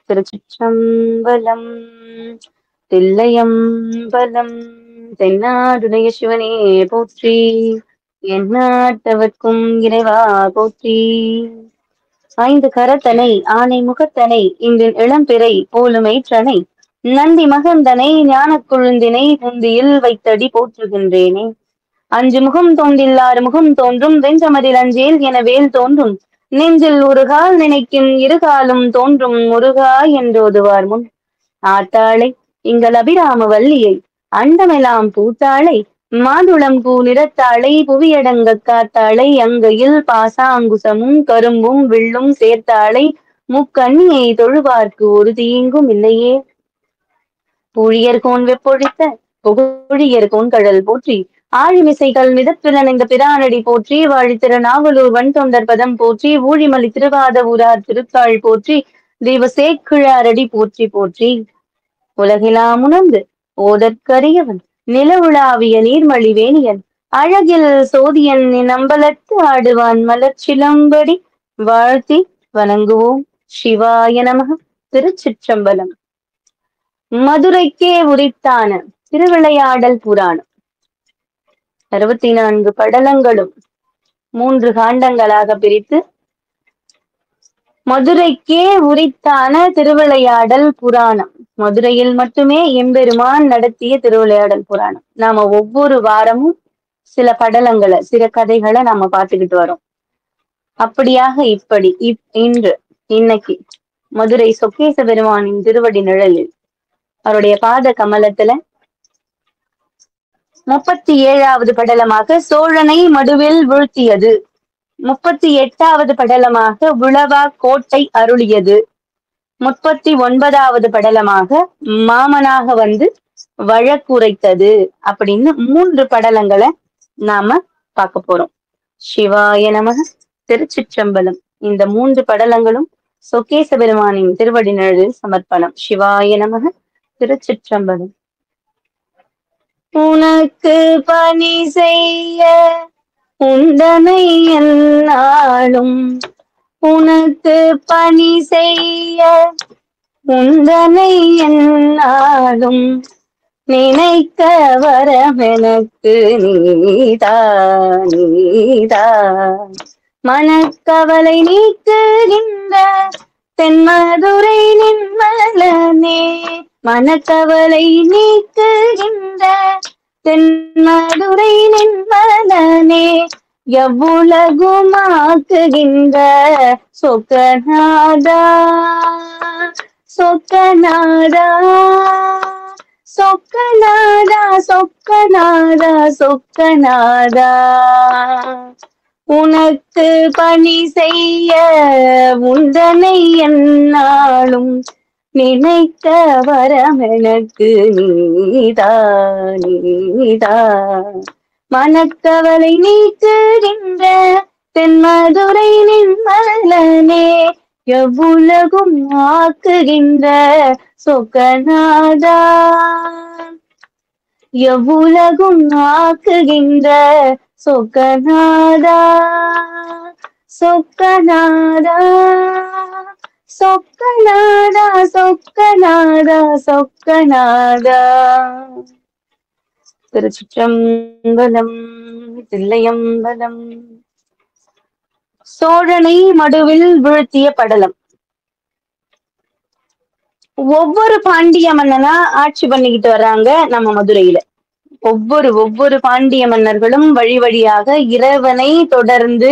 திருச்சிற்றம்பலம். தில்லையம்பலம். தென்னாடுடைய சிவனே போற்றி. எந்நாட்டவர்க்கும் இறைவா போற்றி. ஐந்து கரத்தனை ஆனை முகத்தனை இன்றின் இளம்பிறை போலுமைற்றனை நந்தி மகந்தனை ஞானக் கொழுந்தினை நந்தியில் வைத்தடி போற்றுகின்றேனே. அஞ்சு முகம் தோன்றில்லாறு முகம் தோன்றும் வெஞ்சமதில் அஞ்சேல் என வேல் தோன்றும் நெஞ்சில் ஒருகால் நினைக்கும் இருகாலும் தோன்றும் முருகா என்றோதுவார் முன். ஆத்தாளை இங்கள் அபிராம வல்லியை அண்டமெலாம் பூத்தாளை மாதுளம் பூ நிறத்தாளை புவியடங்க காத்தாளை அங்கையில் பாசாங்குசமும் கரும்பும் வில்லும் சேர்த்தாளை முக்கண்ணியை தொழுவார்க்கு ஒரு தீங்கும் இல்லையே. புழியர்கோன் வெப்பொழித்த புகழியர்கோன் கடல் போற்றி ஆழிமிசைகள் மிதப்பிலனைந்த பிரானடி போற்றி வாழித்திருநாவலூர் வன் தொண்டர் பதம் போற்றி ஊழிமலி திருவாத ஊரார் திருத்தாள் போற்றி தெய்வசேக்கிழாரடி போற்றி போற்றி. உலகிலாம் உணர்ந்து ஓதற்கரியவன் நிலவுலாவிய நீர்மழி வேணியன் அழகில் சோதியன் நம்பலத்து ஆடுவான் மலர்ச்சிலம்படி வாழ்த்தி வணங்குவோம். சிவாய நமக. திருச்சிற்றம்பலம். மதுரைக்கே உரித்தான திருவிளையாடல் புராணம் 64 படலங்களும் 3 காண்டங்களாக பிரித்து மதுரைக்கே உரித்தான திருவிளையாடல் புராணம். மதுரையில் மட்டுமே எம்பெருமான் நடத்திய திருவிளையாடல் புராணம். நாம ஒவ்வொரு வாரமும் சில படலங்களை சில கதைகளை நாம பார்த்துக்கிட்டு வரோம். அப்படியாக இன்னைக்கு மதுரை சொக்கேச பெருமானின் திருவடி நிழலில் அவருடைய பாத கமலத்துல 37வது படலமாக சோழனை மடுவில் வீழ்த்தியது, 38வது படலமாக உளவா கோட்டை அருளியது, 39வது படலமாக மாமனாக வந்து வழக்குரைத்தது அப்படின்னு 3 படலங்களை நாம பார்க்க போறோம். சிவாய நமக. திருச்சிற்றம்பலம். இந்த 3 படலங்களும் சொக்கேச பெருமானின் திருவடி நிழலில் சமர்ப்பணம். சிவாய நமக. திருச்சிற்றம்பலம். உனக்கு பணி செய்ய உந்தனை என்னாலும், உனக்கு பணி செய்ய உந்தனை என்னாலும் நினைக்க வரமெனக்கு நீதா நீதா. மனக்கவலை நீக்குகின்ற தென்மதுரை நின்மலனே, மனக்கவலை நீக்குகின்ற தென்மதுரை நின்மலனே, எவ்வுலகுமாக்குகின்ற சொக்கநாதா சொக்கநாதா சொக்கநாதா சொக்கநாதா சொக்கநாதா. உனக்கு பணி செய்ய உந்தனை என்னாலும் நினைக்க வரமெனக்கு நீதா நீதா. மனக்கவலை நீக்குகின்ற தென்மதுரை நின்மலனே, எவ்வுலகும் ஆக்குகின்ற சொக்கநாதா, எவ்வுலகும் ஆக்குகின்ற சொக்கநாதா சொக்கநாதா சொக்கநாதா சொக்கநாதா சொக்கநாதா. திருச்சிற்றம்பலம். தில்லையம்பலம். சோழனை மடுவில் வீழ்த்திய படலம். ஒவ்வொரு பாண்டிய மன்னனா ஆட்சி பண்ணிக்கிட்டு வர்றாங்க நம்ம மதுரையில. ஒவ்வொரு பாண்டிய மன்னர்களும் வழி வழியாக இறைவனை தொடர்ந்து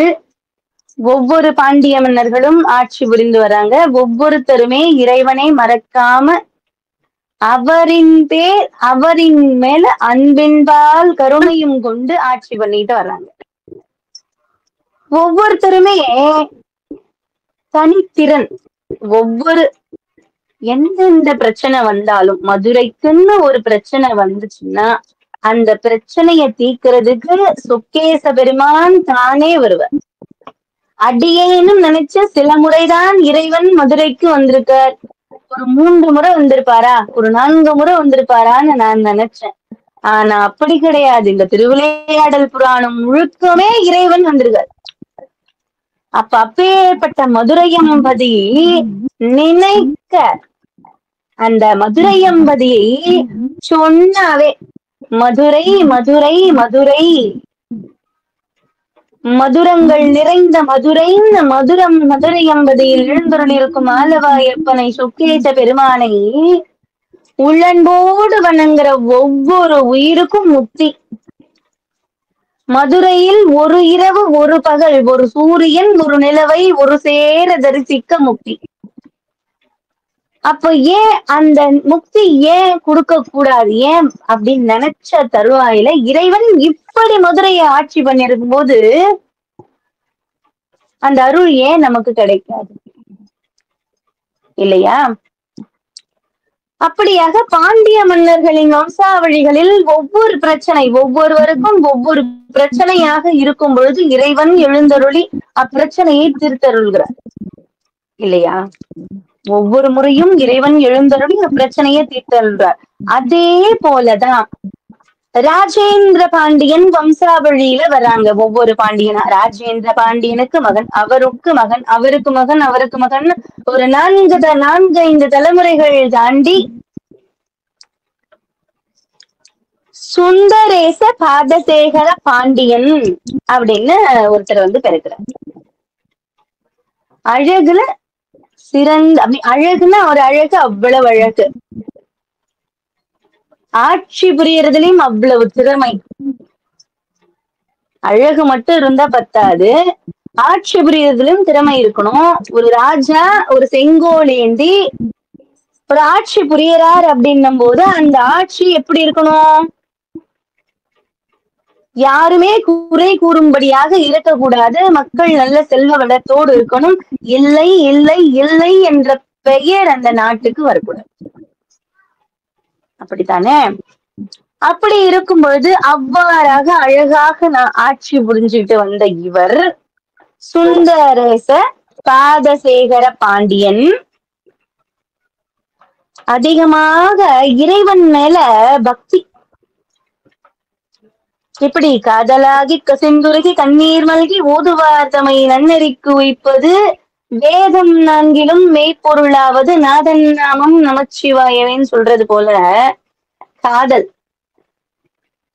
ஒவ்வொரு பாண்டிய மன்னர்களும் ஆட்சி புரிந்து வராங்க. ஒவ்வொருத்தருமே இறைவனை மறக்காம அவரின் மேல அன்பின்பால் கருணையும் கொண்டு ஆட்சி பண்ணிட்டு வர்றாங்க. ஒவ்வொருத்தருமே தனித்திறன். எந்தெந்த பிரச்சனை வந்தாலும், மதுரைக்குன்னு ஒரு பிரச்சனை வந்துச்சுன்னா அந்த பிரச்சனைய தீர்க்கிறதுக்கு சொக்கேச பெருமான் தானே வருவார். அடியேனும் நினைச்ச சில முறைதான் இறைவன் மதுரைக்கு வந்திருக்கார். ஒரு 3 முறை வந்திருப்பாரா, ஒரு 4 முறை வந்திருப்பாரான்னு நான் நினைச்சேன். ஆனா அப்படி கிடையாது. இந்த திருவிளையாடல் புராணம் முழுக்கமே இறைவன் வந்திருக்கார். அப்ப அப்பேற்பட்ட மதுரையம்பதி நினைக்க, அந்த மதுரையம்பதியை சொன்னாவே மதுரை மதுரை மதுரை, மதுரங்கள் நிறைந்த மதுரைன்னு மதுரம் மதுரையம்பதியில் எழுந்தருளிருக்கும் ஆலவாயப்பனை சொக்கேச பெருமானை உள்ளன்போடு வணங்குற ஒவ்வொரு உயிருக்கும் முக்தி. மதுரையில் ஒரு இரவு ஒரு பகல், ஒரு சூரியன் ஒரு நிலவை ஒரு சேர தரிசிக்க முக்தி. அப்ப ஏன் அந்த முக்தி ஏன் கொடுக்க கூடாது, ஏன் அப்படின்னு நினைச்ச தருவாயில இறைவன் இப்படி மதுரையை ஆட்சி பண்ணிருக்கும் போது அந்த அருள் ஏன் நமக்கு கிடைக்காது இல்லையா? அப்படியாக பாண்டிய மன்னர்களின் வம்சாவழிகளில் ஒவ்வொரு பிரச்சனை, ஒவ்வொருவருக்கும் ஒவ்வொரு பிரச்சனையாக இருக்கும் பொழுது இறைவன் எழுந்தருளி அப்பிரச்சனையை தீர்த்தருள்கிறார் இல்லையா? ஒவ்வொரு முறையும் இறைவன் எழுந்தருளி அப்பிரச்சனையை தீர்த்தருள்கிறார். அதே போலதான் ராஜேந்திர பாண்டியன் வம்சாவழியில வராங்க. ஒவ்வொரு பாண்டியனா ராஜேந்திர பாண்டியனுக்கு மகன், அவருக்கு மகன், அவருக்கு மகன், அவருக்கு மகன், ஒரு 4-5 தலைமுறைகள் தாண்டி சுந்தரேச பாதசேகர பாண்டியன் அப்படின்னு ஒருத்தர் வந்து பிறக்கிறார். அழகுல சிறந்த, அப்படி அழகுன்னா ஒரு அழகு, அவ்வளவு அழகு, ஆட்சி புரியறதுலயும் அவ்வளவு திறமை. அழகு மட்டும் இருந்தா பத்தாது, ஆட்சி புரியறதுலயும் திறமை இருக்கணும். ஒரு ராஜா ஒரு செங்கோல் ஏந்தி ஒரு ஆட்சி புரியறார் அப்படின்னும் போது அந்த ஆட்சி எப்படி இருக்கணும்? யாருமே குறை கூறும்படியாக இருக்கக்கூடாது, மக்கள் நல்ல செல்வ வளத்தோடு இருக்கணும், இல்லை இல்லை இல்லை என்ற பெயர் அந்த நாட்டுக்கு வரக்கூடாது. அப்படித்தானே? அப்படி இருக்கும் பொழுது அவ்வாறாக அழகாக ஆட்சி புரிஞ்சுட்டு வந்த இவர் சுந்தரேச பாதசேகர பாண்டியன் அதிகமாக இறைவன் மேல பக்தி. இப்படி காதலாகி கசிந்துருகி கண்ணீர் மல்கி ஓதுவார் தமை நன்னெறிக்கு உய்ப்பது வேதம் 4லும் மெய்ப்பொருளாவது நாதன் நாமம் நமச்சிவாயவேன்னு சொல்றது போல காதல்,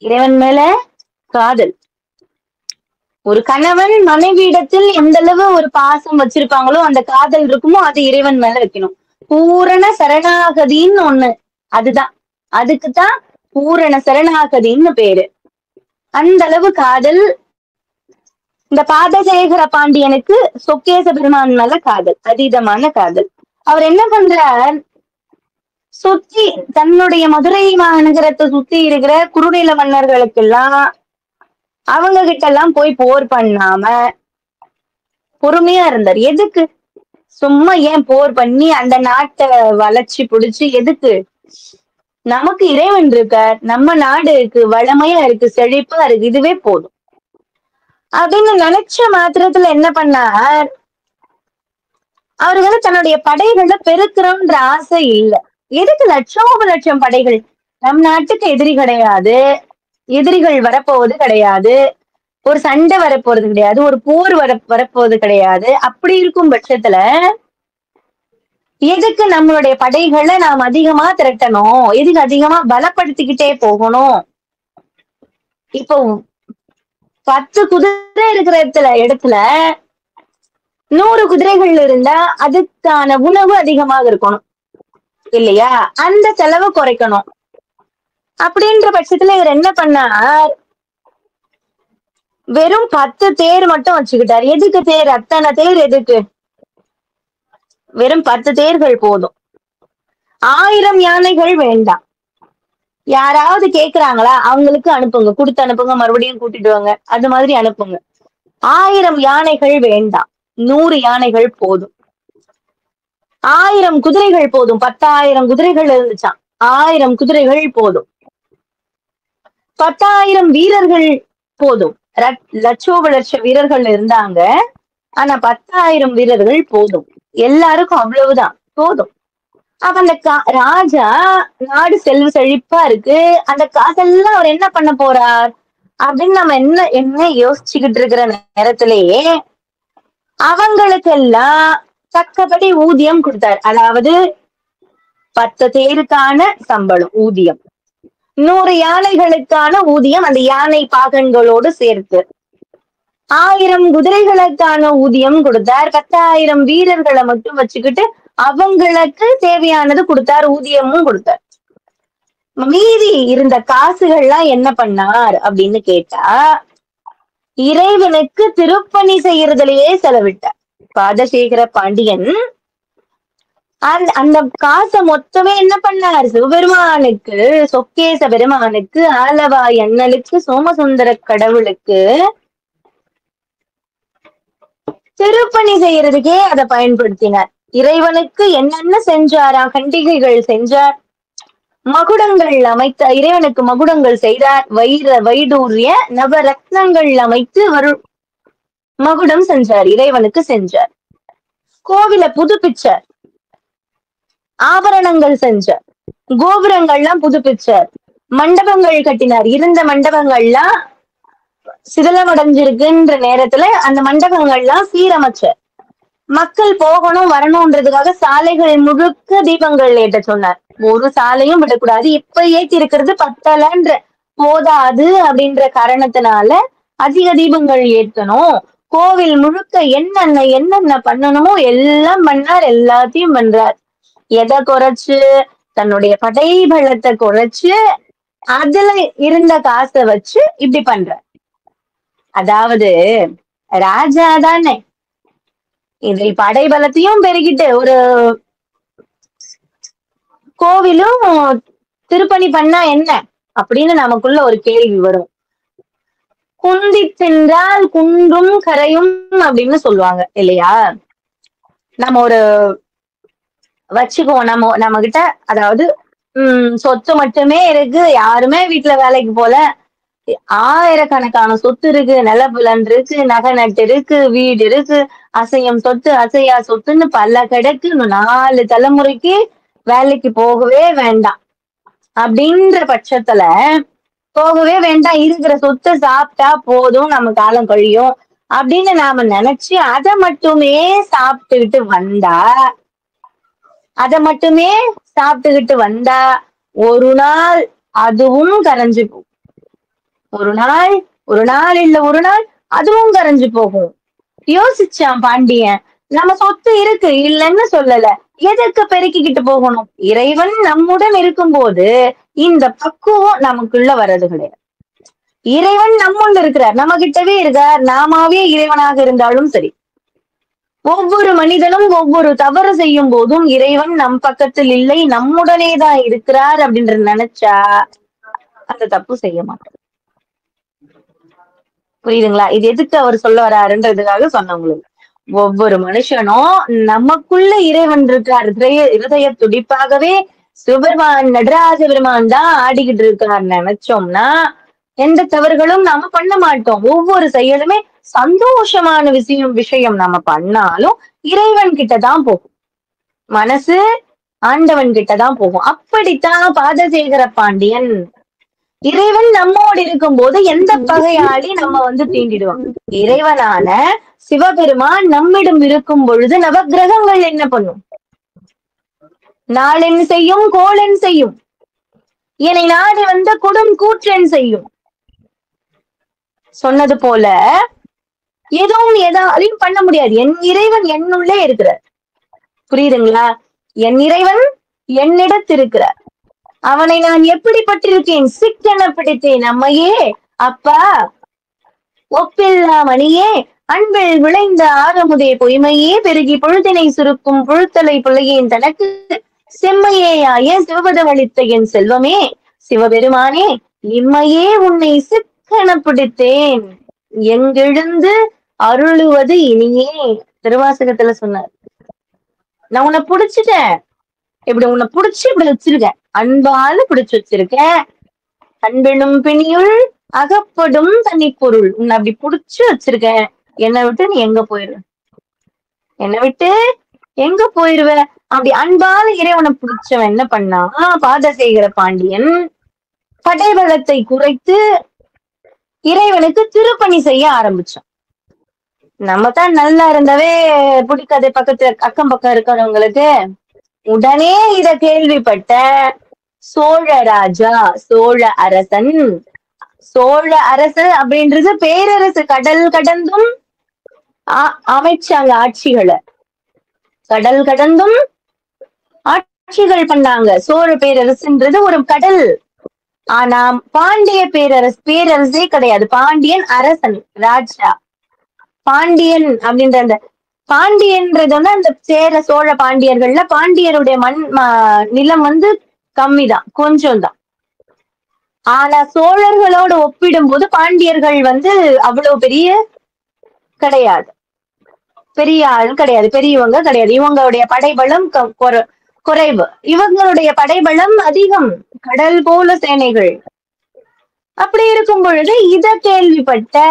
இறைவன் மேல காதல். ஒரு கணவன் மனைவியிடத்தில் எந்த அளவு ஒரு பாசம் வச்சிருப்பாங்களோ அந்த காதல் இருக்குமோ அது இறைவன் மேல வைக்கணும். பூரண சரணாகதின்னு ஒண்ணு, அதுதான், அதுக்குதான் பூரண சரணாகதின்னு பேரு. அந்த அளவு காதல் இந்த பாதசேகர பாண்டியனுக்கு சொக்கேச பெருமான் மேல காதல், அதீதமான காதல். அவர் என்ன பண்றார், சுத்தி தன்னுடைய மதுரை மாநகரத்தை சுத்தி இருக்கிற குறுநில மன்னர்களுக்கெல்லாம் அவங்க கிட்ட எல்லாம் போய் போர் பண்ணாம பொறுமையா இருந்தார். எதுக்கு? சும்மா ஏன் போர் பண்ணி அந்த நாட்டை வளைச்சு புடிச்சு எதுக்கு? நமக்கு இறைவன் இருக்கார், நம்ம நாடு இருக்கு, வளமையா இருக்கு, செழிப்பா இருக்கு, இதுவே போதும் அப்படின்னு நினைச்ச மாத்திரத்துல என்ன பண்ணார், அவரு வந்து தன்னுடைய படைகளை பெருக்கிறோன்ற ஆசை இல்ல. எதுக்கு லட்சம் படைகள்? நம் நாட்டுக்கு எதிரி கிடையாது, எதிரிகள் வரப்போவது கிடையாது, ஒரு சண்டை வரப்போறது கிடையாது, ஒரு போர் வரப்போவது கிடையாது. அப்படி இருக்கும் பட்சத்துல எதுக்கு நம்மளுடைய படைகளை நாம் அதிகமா திரட்டணும், எதுக்கு அதிகமா பலப்படுத்திக்கிட்டே போகணும்? இப்போ 10 குதிரை இருக்கிற இடத்துல 100 குதிரைகள் இருந்தா அதுக்கான உணவு அதிகமாக இருக்கணும் இல்லையா? அந்த செலவு குறைக்கணும். அப்படின்ற பட்சத்துல இவர் என்ன பண்ணார், வெறும் 10 தேர் மட்டும் வச்சுக்கிட்டார். எதுக்கு தேர்? அத்தனை தேர் எதுக்கு? வெறும் 10 தேர்கள் போதும். 1000 யானைகள் வேண்டாம். யாராவது கேக்குறாங்களா, அவங்களுக்கு அனுப்புங்க, கொடுத்து அனுப்புங்க, மறுபடியும் கூட்டிட்டு வாங்க, அது மாதிரி அனுப்புங்க. 1000 யானைகள் வேண்டாம், 100 யானைகள் போதும். 1000 குதிரைகள் போதும். 10,000 குதிரைகள் இருந்துச்சான், 1000 குதிரைகள் போதும். 10,000 வீரர்கள் போதும். லட்ச வீரர்கள் இருந்தாங்க, ஆனா 10,000 வீரர்கள் போதும். எல்லாருக்கும் அவ்வளவுதான் போதும். அப்ப அந்த ராஜா நாடு செல்வ செழிப்பா இருக்கு, அந்த காசெல்லாம் அவர் என்ன பண்ண போறார் அப்படின்னு நம்ம என்ன யோசிச்சுக்கிட்டு இருக்கிற நேரத்திலேயே அவங்களுக்கெல்லாம் தக்கபடி ஊதியம் கொடுத்தார். அதாவது 10 தேருக்கான சம்பளம் ஊதியம், 100 யானைகளுக்கான ஊதியம் அந்த யானை பாகன்களோடு சேர்த்து, 1000 குதிரைகளுக்கான ஊதியம் கொடுத்தார். 10,000 வீரர்களை மட்டும் வச்சுக்கிட்டு அவங்களுக்கு தேவையானது கொடுத்தார், ஊதியமும் கொடுத்தார். மீதி இருந்த காசுகள்லாம் என்ன பண்ணார் அப்படின்னு கேட்டா, இறைவனுக்கு திருப்பணி செய்யறதுலயே செலவிட்டார். பாதசேகர பாண்டியன் அந்த காசை மொத்தமே என்ன பண்ணார், சிவபெருமானுக்கு, சொக்கேச பெருமானுக்கு, ஆலவாய் அண்ணலுக்கு, சோமசுந்தர கடவுளுக்கு திருப்பணி செய்யறதுக்கே அதை பயன்படுத்தினார். இறைவனுக்கு என்னென்ன செஞ்சாரா, கண்டிகைகள் செஞ்சார், மகுடங்கள் அமைத்த, இறைவனுக்கு மகுடங்கள் செய்தார், வைடூரிய நவரத்னங்கள் அமைத்து மகுடம் செஞ்சார், இறைவனுக்கு செஞ்சார். கோவில புதுப்பிச்சார், ஆபரணங்கள் செஞ்சார், கோபுரங்கள்லாம் புதுப்பிச்சார், மண்டபங்கள் கட்டினார். இருந்த மண்டபங்கள்லாம் சிதிலமடைஞ்சிருக்குன்ற நேரத்துல அந்த மண்டபங்கள்லாம் சீரமைச்சார். மக்கள் போகணும் வரணும்ன்றதுக்காக சாலைகள் முழுக்க தீபங்கள் ஏற்ற சொன்னார். ஒரு சாலையும் விடக்கூடாது, இப்ப ஏற்றி இருக்கிறது பத்தலன்ற போதாது அப்படின்ற காரணத்தினால அதிக தீபங்கள் ஏற்றணும். கோவில் முழுக்க என்னென்ன பண்ணணுமோ எல்லாம் பண்ணார், எல்லாத்தையும் பண்றார். எதை குறைச்சு, தன்னுடைய படைபலத்தை குறைச்சு அதுல இருந்த காசை வச்சு இப்படி பண்ற. அதாவது ராஜா தானே, இதில் படைபலத்தையும் பெருகிட்டு ஒரு கோவிலும் திருப்பணி பண்ணா என்ன அப்படின்னு நமக்குள்ள ஒரு கேள்வி வரும். குந்தி சென்றால் குன்றும் கரையும் அப்படின்னு சொல்லுவாங்க இல்லையா? நம்ம ஒரு வச்சுக்குவோம், நம்ம கிட்ட அதாவது சொத்து மட்டுமே இருக்கு, யாருமே வீட்டுல வேலைக்கு போல, ஆயிரக்கணக்கான சொத்து இருக்கு, நிலப்புலன் இருக்கு, நகை நட்டு இருக்கு, வீடு இருக்கு, அசையும் சொத்து அசையா சொத்துன்னு பல கிடக்கு, 4 தலைமுறைக்கு வேலைக்கு போகவே வேண்டாம் அப்படின்ற பட்சத்துல, போகவே வேண்டாம், இருக்கிற சொத்தை சாப்பிட்டா போதும், நம்ம காலம் கழியும் அப்படின்னு நாம நினைச்சு அதை மட்டுமே சாப்பிட்டுக்கிட்டு வந்தா ஒரு நாள் அதுவும் கரைஞ்சு போகும். ஒரு நாள் அதுவும் கரைஞ்சு போகும். யோசிச்சான் பாண்டியன், நம்ம சொத்து இருக்கு இல்லைன்னு சொல்லல, எதற்கு பெருக்கிக்கிட்டு போகணும்? இறைவன் நம்முடன் இருக்கும்போது இந்த பக்குவம் நமக்குள்ள வர்றது கிடையாது. இறைவன் நம்முள்ள இருக்கிறார், நம்ம கிட்டவே இருக்கார், நாமாவே இறைவனாக இருந்தாலும் சரி. ஒவ்வொரு மனிதனும் ஒவ்வொரு தவறு செய்யும் போதும் இறைவன் நம் பக்கத்தில் இல்லை, நம்முடனே தான் இருக்கிறார் அப்படின்ற நினைச்சா அந்த தப்பு செய்ய மாட்டோம். புரியுதுங்களா? இது எதுக்கு அவர் சொல்ல வராருன்றதுக்காக சொன்னவங்களுக்கு. ஒவ்வொரு மனுஷனும் நமக்குள்ள இறைவன் இருக்கார், இருதய துடிப்பாகவே சிவபெருமான் நடராஜ பெருமான் தான் ஆடிக்கிட்டு இருக்கார் நினைச்சோம்னா எந்த தவறுகளும் நாம பண்ண மாட்டோம். ஒவ்வொரு செயலுமே சந்தோஷமான விஷயம் நம்ம பண்ணாலும் இறைவன் கிட்டதான் போகும், மனசு ஆண்டவன் கிட்டதான் போகும். அப்படித்தான் பாதசேகர பாண்டியன், இறைவன் நம்மோடு இருக்கும் போது எந்த பகையாளி நம்ம தீண்டிடுவான். இறைவனான சிவபெருமான் நம்மிடம் இருக்கும் பொழுது நவக்கிரகங்கள் என்ன பண்ணும்? நாளென் செய்யும், கோளென் செய்யும், என்னை நாடு வந்த கொடும் கூற்றென் செய்யும். சொன்னது போல எதுவும் எதாலையும் பண்ண முடியாது. என் இறைவன் என்னுள்ளே இருக்கிறார். புரியுதுங்களா? என் இறைவன் என்னிடத்திருக்கிறார். அவனை நான் எப்படி பட்டிருக்கேன், சிக்கென பிடித்தேன் அம்மையே, அப்பா ஒப்பில்லா மணியே, அன்பில் விளைந்த ஆரமுதே பொய்மையே, பெருகி பொழுதினை சுருக்கும் புழுத்தலை பிள்ளையேன் தனக்கு செம்மையேயாய சிவபதம் அளித்த என் செல்வமே, சிவபெருமானே இம்மையே உன்னை சிக்கென பிடித்தேன், எங்கெழுந்து அருளுவது இனியே. திருவாசகத்துல சொன்னார். நான் உன்னை புடிச்சிட்டேன், உன்னை புடிச்சு இப்படி வச்சிருக்கேன், அன்பால பிடிச்சு வச்சிருக்கேன், அன்பெனும் பிணியுள் அகப்படும் தனிப்பொருள், உன்னை அப்படி புடிச்சு வச்சிருக்கேன், என்னை விட்டு நீ எங்க போயிருவ, அப்படி அன்பால இறைவனை பிடிச்சவன் என்ன பண்ணா, பாதசேகர பாண்டியன் படைபலத்தை குறைத்து இறைவனுக்கு திருப்பணி செய்ய ஆரம்பிச்சான். நம்ம தான் நல்லா இருந்தவே பிடிக்காது பக்கத்துல அக்கம் பக்கம் இருக்கிறவங்களுக்கு. உடனே இத கேள்விப்பட்ட சோழ ராஜா, சோழ அரசன், சோழ அரசு அப்படின்றது பேரரசு, கடல் கடந்தும் அமைச்சாங்க ஆட்சிகளை, கடல் கடந்தும் ஆட்சிகள் பண்ணாங்க. சோழ பேரரசுன்றது ஒரு கடல். ஆனா பாண்டிய பேரரசே கிடையாது. பாண்டியன் அரசன், ராஜா. பாண்டியன் அப்படின்ற அந்த பாண்டியன்றது வந்து அந்த சேர சோழ பாண்டியர்கள்ல பாண்டியருடைய நிலம் வந்து கம்மிதான், கொஞ்சம் தான். ஆனா சோழர்களோட ஒப்பிடும் போது பாண்டியர்கள் வந்து அவ்வளவு பெரிய கிடையாது, பெரிய ஆள் கிடையாது, பெரியவங்க கிடையாது. இவங்களுடைய படைபலம் குறைவு, இவங்களுடைய படைபலம் அதிகம், கடல் போல சேனைகள். அப்படி இருக்கும் பொழுது இத கேள்விப்பட்ட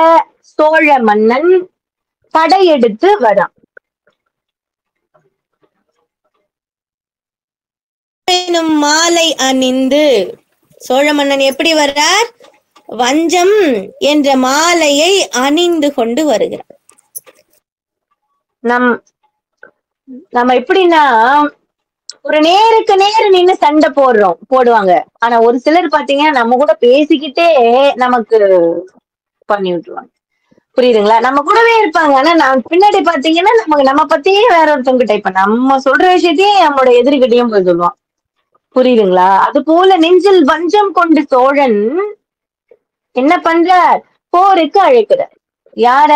சோழ மன்னன் படையெடுத்து வரான். மாலை அணிந்து சோழ மன்னன் எப்படி வர்றார்? வஞ்சம் என்ற மாலையை அணிந்து கொண்டு வருகிறார். நம்ம எப்படின்னா ஒரு நேருக்கு நேரு நின்னு சண்டை போடுவாங்க. ஆனா ஒரு சிலர் பாத்தீங்கன்னா நம்ம கூட பேசிக்கிட்டே நமக்கு பண்ணி விட்டுருவாங்க. புரியுதுங்களா? நம்ம கூடவே இருப்பாங்க. ஆனா நான் பின்னாடி பாத்தீங்கன்னா நம்ம பத்தியே வேற ஒருத்தவங்கிட்ட, இப்ப நம்ம சொல்ற விஷயத்தையே நம்மளோட எதிரிகிட்டையும் போய் சொல்லுவான். புரியுதுங்களா? அது போல நெஞ்சில் வஞ்சம் கொண்டு சோழன் என்ன பண்றார்? போருக்கு அழைக்கிறார். யார?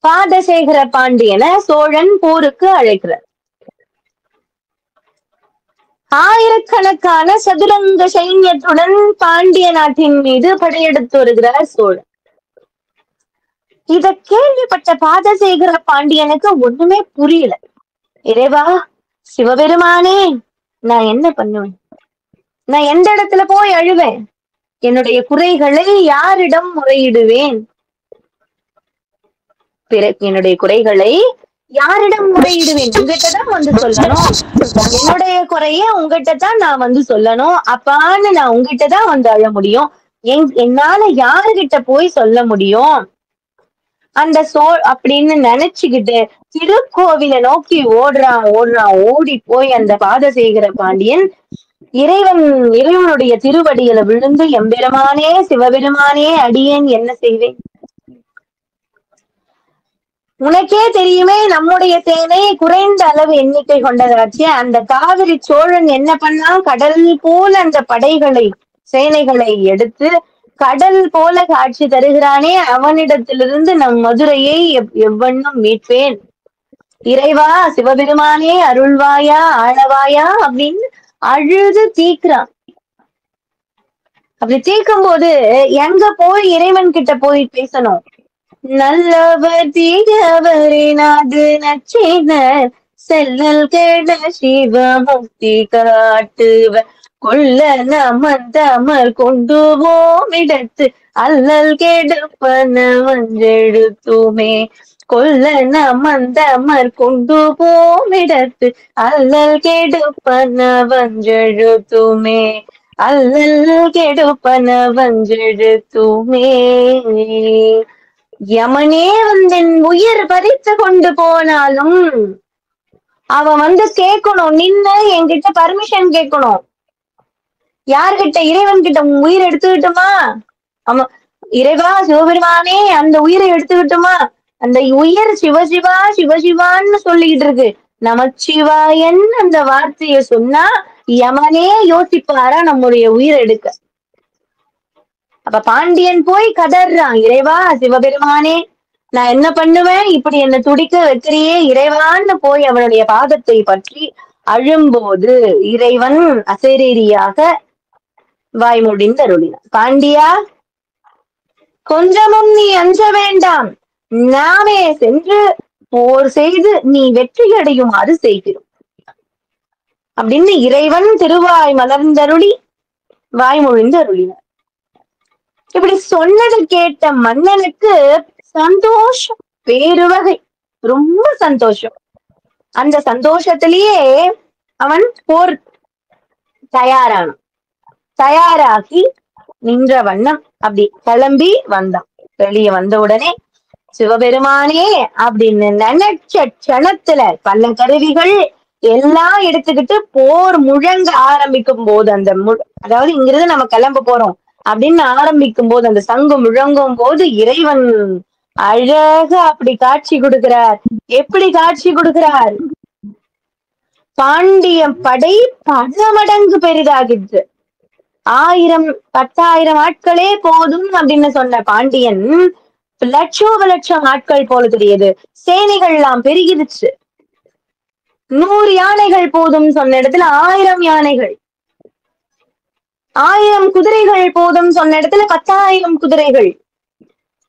பாதசேகர பாண்டியன சோழன் போருக்கு அழைக்கிறார். ஆயிரக்கணக்கான சதுரங்க சைன்யத்துடன் பாண்டிய நாட்டின் மீது படையெடுத்து வருகிறார் சோழன். இத கேள்விப்பட்ட பாதசேகர பாண்டியனுக்கு ஒண்ணுமே புரியல. இறைவா, சிவபெருமானே, நான் என்ன பண்ணுவேன்? நான் எந்த இடத்துல போய் அழுவேன்? என்னுடைய குறைகளை யாரிடம் முறையிடுவேன்? என்னுடைய குறைகளை யாரிடம் முறையிடுவேன்? உங்ககிட்டதான் வந்து சொல்லணும். என்னுடைய குறைய உங்ககிட்ட தான் நான் வந்து சொல்லணும். அப்பான்னு நான் உங்ககிட்டதான் வந்து அழ முடியும். என்னால யாருகிட்ட போய் சொல்ல முடியும்? அந்த அப்படின்னு நினைச்சுக்கிட்டு திருக்கோவிலை நோக்கி ஓடுறான். ஓடி போய் அந்த பாதசேகர பாண்டியன் இறைவனுடைய திருவடியில விழுந்து, எம்பெருமானே, சிவபெருமானே, அடியேன் என்ன செய்வேன்? உனக்கே தெரியுமே, நம்முடைய சேனை குறைந்த அளவு எண்ணிக்கை கொண்டதாச்சு. அந்த காவிரி சோழன் என்ன பண்ணா? கடல் போல அந்த சேனைகளை எடுத்து கடல் போல காட்சி தருகிறானே, அவனிடத்திலிருந்து நம் மதுரையை எவ்வண்ணம் மீட்பேன்? இறைவா, சிவபெருமானே, அருள்வாயா, ஆளவாயா அப்படின்னு அழுது தீக்குறான். அப்படி தீர்க்கும் போது எங்க போய் இறைவன் கிட்ட போய் பேசணும்? நல்லவர் தீயவரே நாடு நச்சினர் செல்லல் கேட சிவமுக்தி காட்டுவ கொள்ள நமந்தமர் கொண்டு போமிடத்து அல்லல் கெடுப்பன வஞ்செழுத்துமே கொள்ள நமந்தமர் கொண்டு போமிடத்து அல்லல் கெடுப்பன வஞ்செழுத்துமே அல்லல் கெடுப்பன வஞ்செழுத்துமே. யமனே வந்தன் உயிர் பறித்து கொண்டு போனாலும் அவன் வந்து கேட்கணும், நின்னு என்கிட்ட பர்மிஷன் கேட்கணும். யார்கிட்ட? இறைவன் கிட்ட. உயிர் எடுத்துக்கிட்டுமா? அவன் இறைவா, சிவபெருமானே, அந்த உயிரை எடுத்துக்கிட்டுமா? அந்த உயிர் சிவசிவா சிவசிவான்னு சொல்லிக்கிட்டு இருக்கு. நமச்சிவாயன் அந்த வார்த்தைய சொன்னா யமனே யோசிப்பாரா நம்முடைய உயிரை எடுக்க? அப்ப பாண்டியன் போய் கதறான், இறைவா, சிவபெருமானே, நான் என்ன பண்ணுவேன்? இப்படி என்ன துடிக்க வைக்கிறியே இறைவான்னு போய் அவனுடைய பாதத்தை பற்றி அழும்போது இறைவன் அசரீரியாக வாய் முடிந்து அருளினான். பாண்டியா, கொஞ்சமும் நீ அஞ்ச வேண்டாம். நாமே சென்று போர் செய்து நீ வெற்றி அடையுமாறு செய்கிறோம் அப்படின்னு இறைவன் திருவாய் மலர்ந்தருளி வாய்மொழிந்து அருளினார். இப்படி சொன்னதை கேட்ட மன்னனுக்கு சந்தோஷம், பேருவகை, ரொம்ப சந்தோஷம். அந்த சந்தோஷத்திலேயே அவன் போர் தயாராகி நின்ற வண்ணம் அப்படி கிளம்பி வந்தான். வெளியே வந்த உடனே சிவபெருமானே அப்படின்னு நினைச்ச க்ஷணத்துல பல கருவிகள் எல்லாம் எடுத்துக்கிட்டு போர் முழங்க ஆரம்பிக்கும் போது அதாவது இங்கிருந்து நம்ம கிளம்ப போறோம் அப்படின்னு ஆரம்பிக்கும் போது அந்த சங்கு முழங்கும் போது இறைவன் அழகா அப்படி காட்சி கொடுக்கிறார். எப்படி காட்சி கொடுக்கிறார்? பாண்டிய படை பல மடங்கு பெரிதாகிற்று. 1000-10,000 ஆட்களே போதும் அப்படின்னு சொன்ன பாண்டியன் லட்சோப-லட்சம் ஆட்கள் போல தெரியுது. சேனைகள் எல்லாம் பெருகிடுச்சு. 100 யானைகள் போதும் சொன்ன இடத்துல 1000 யானைகள், 1000 குதிரைகள் போதும் சொன்ன இடத்துல 10,000 குதிரைகள்,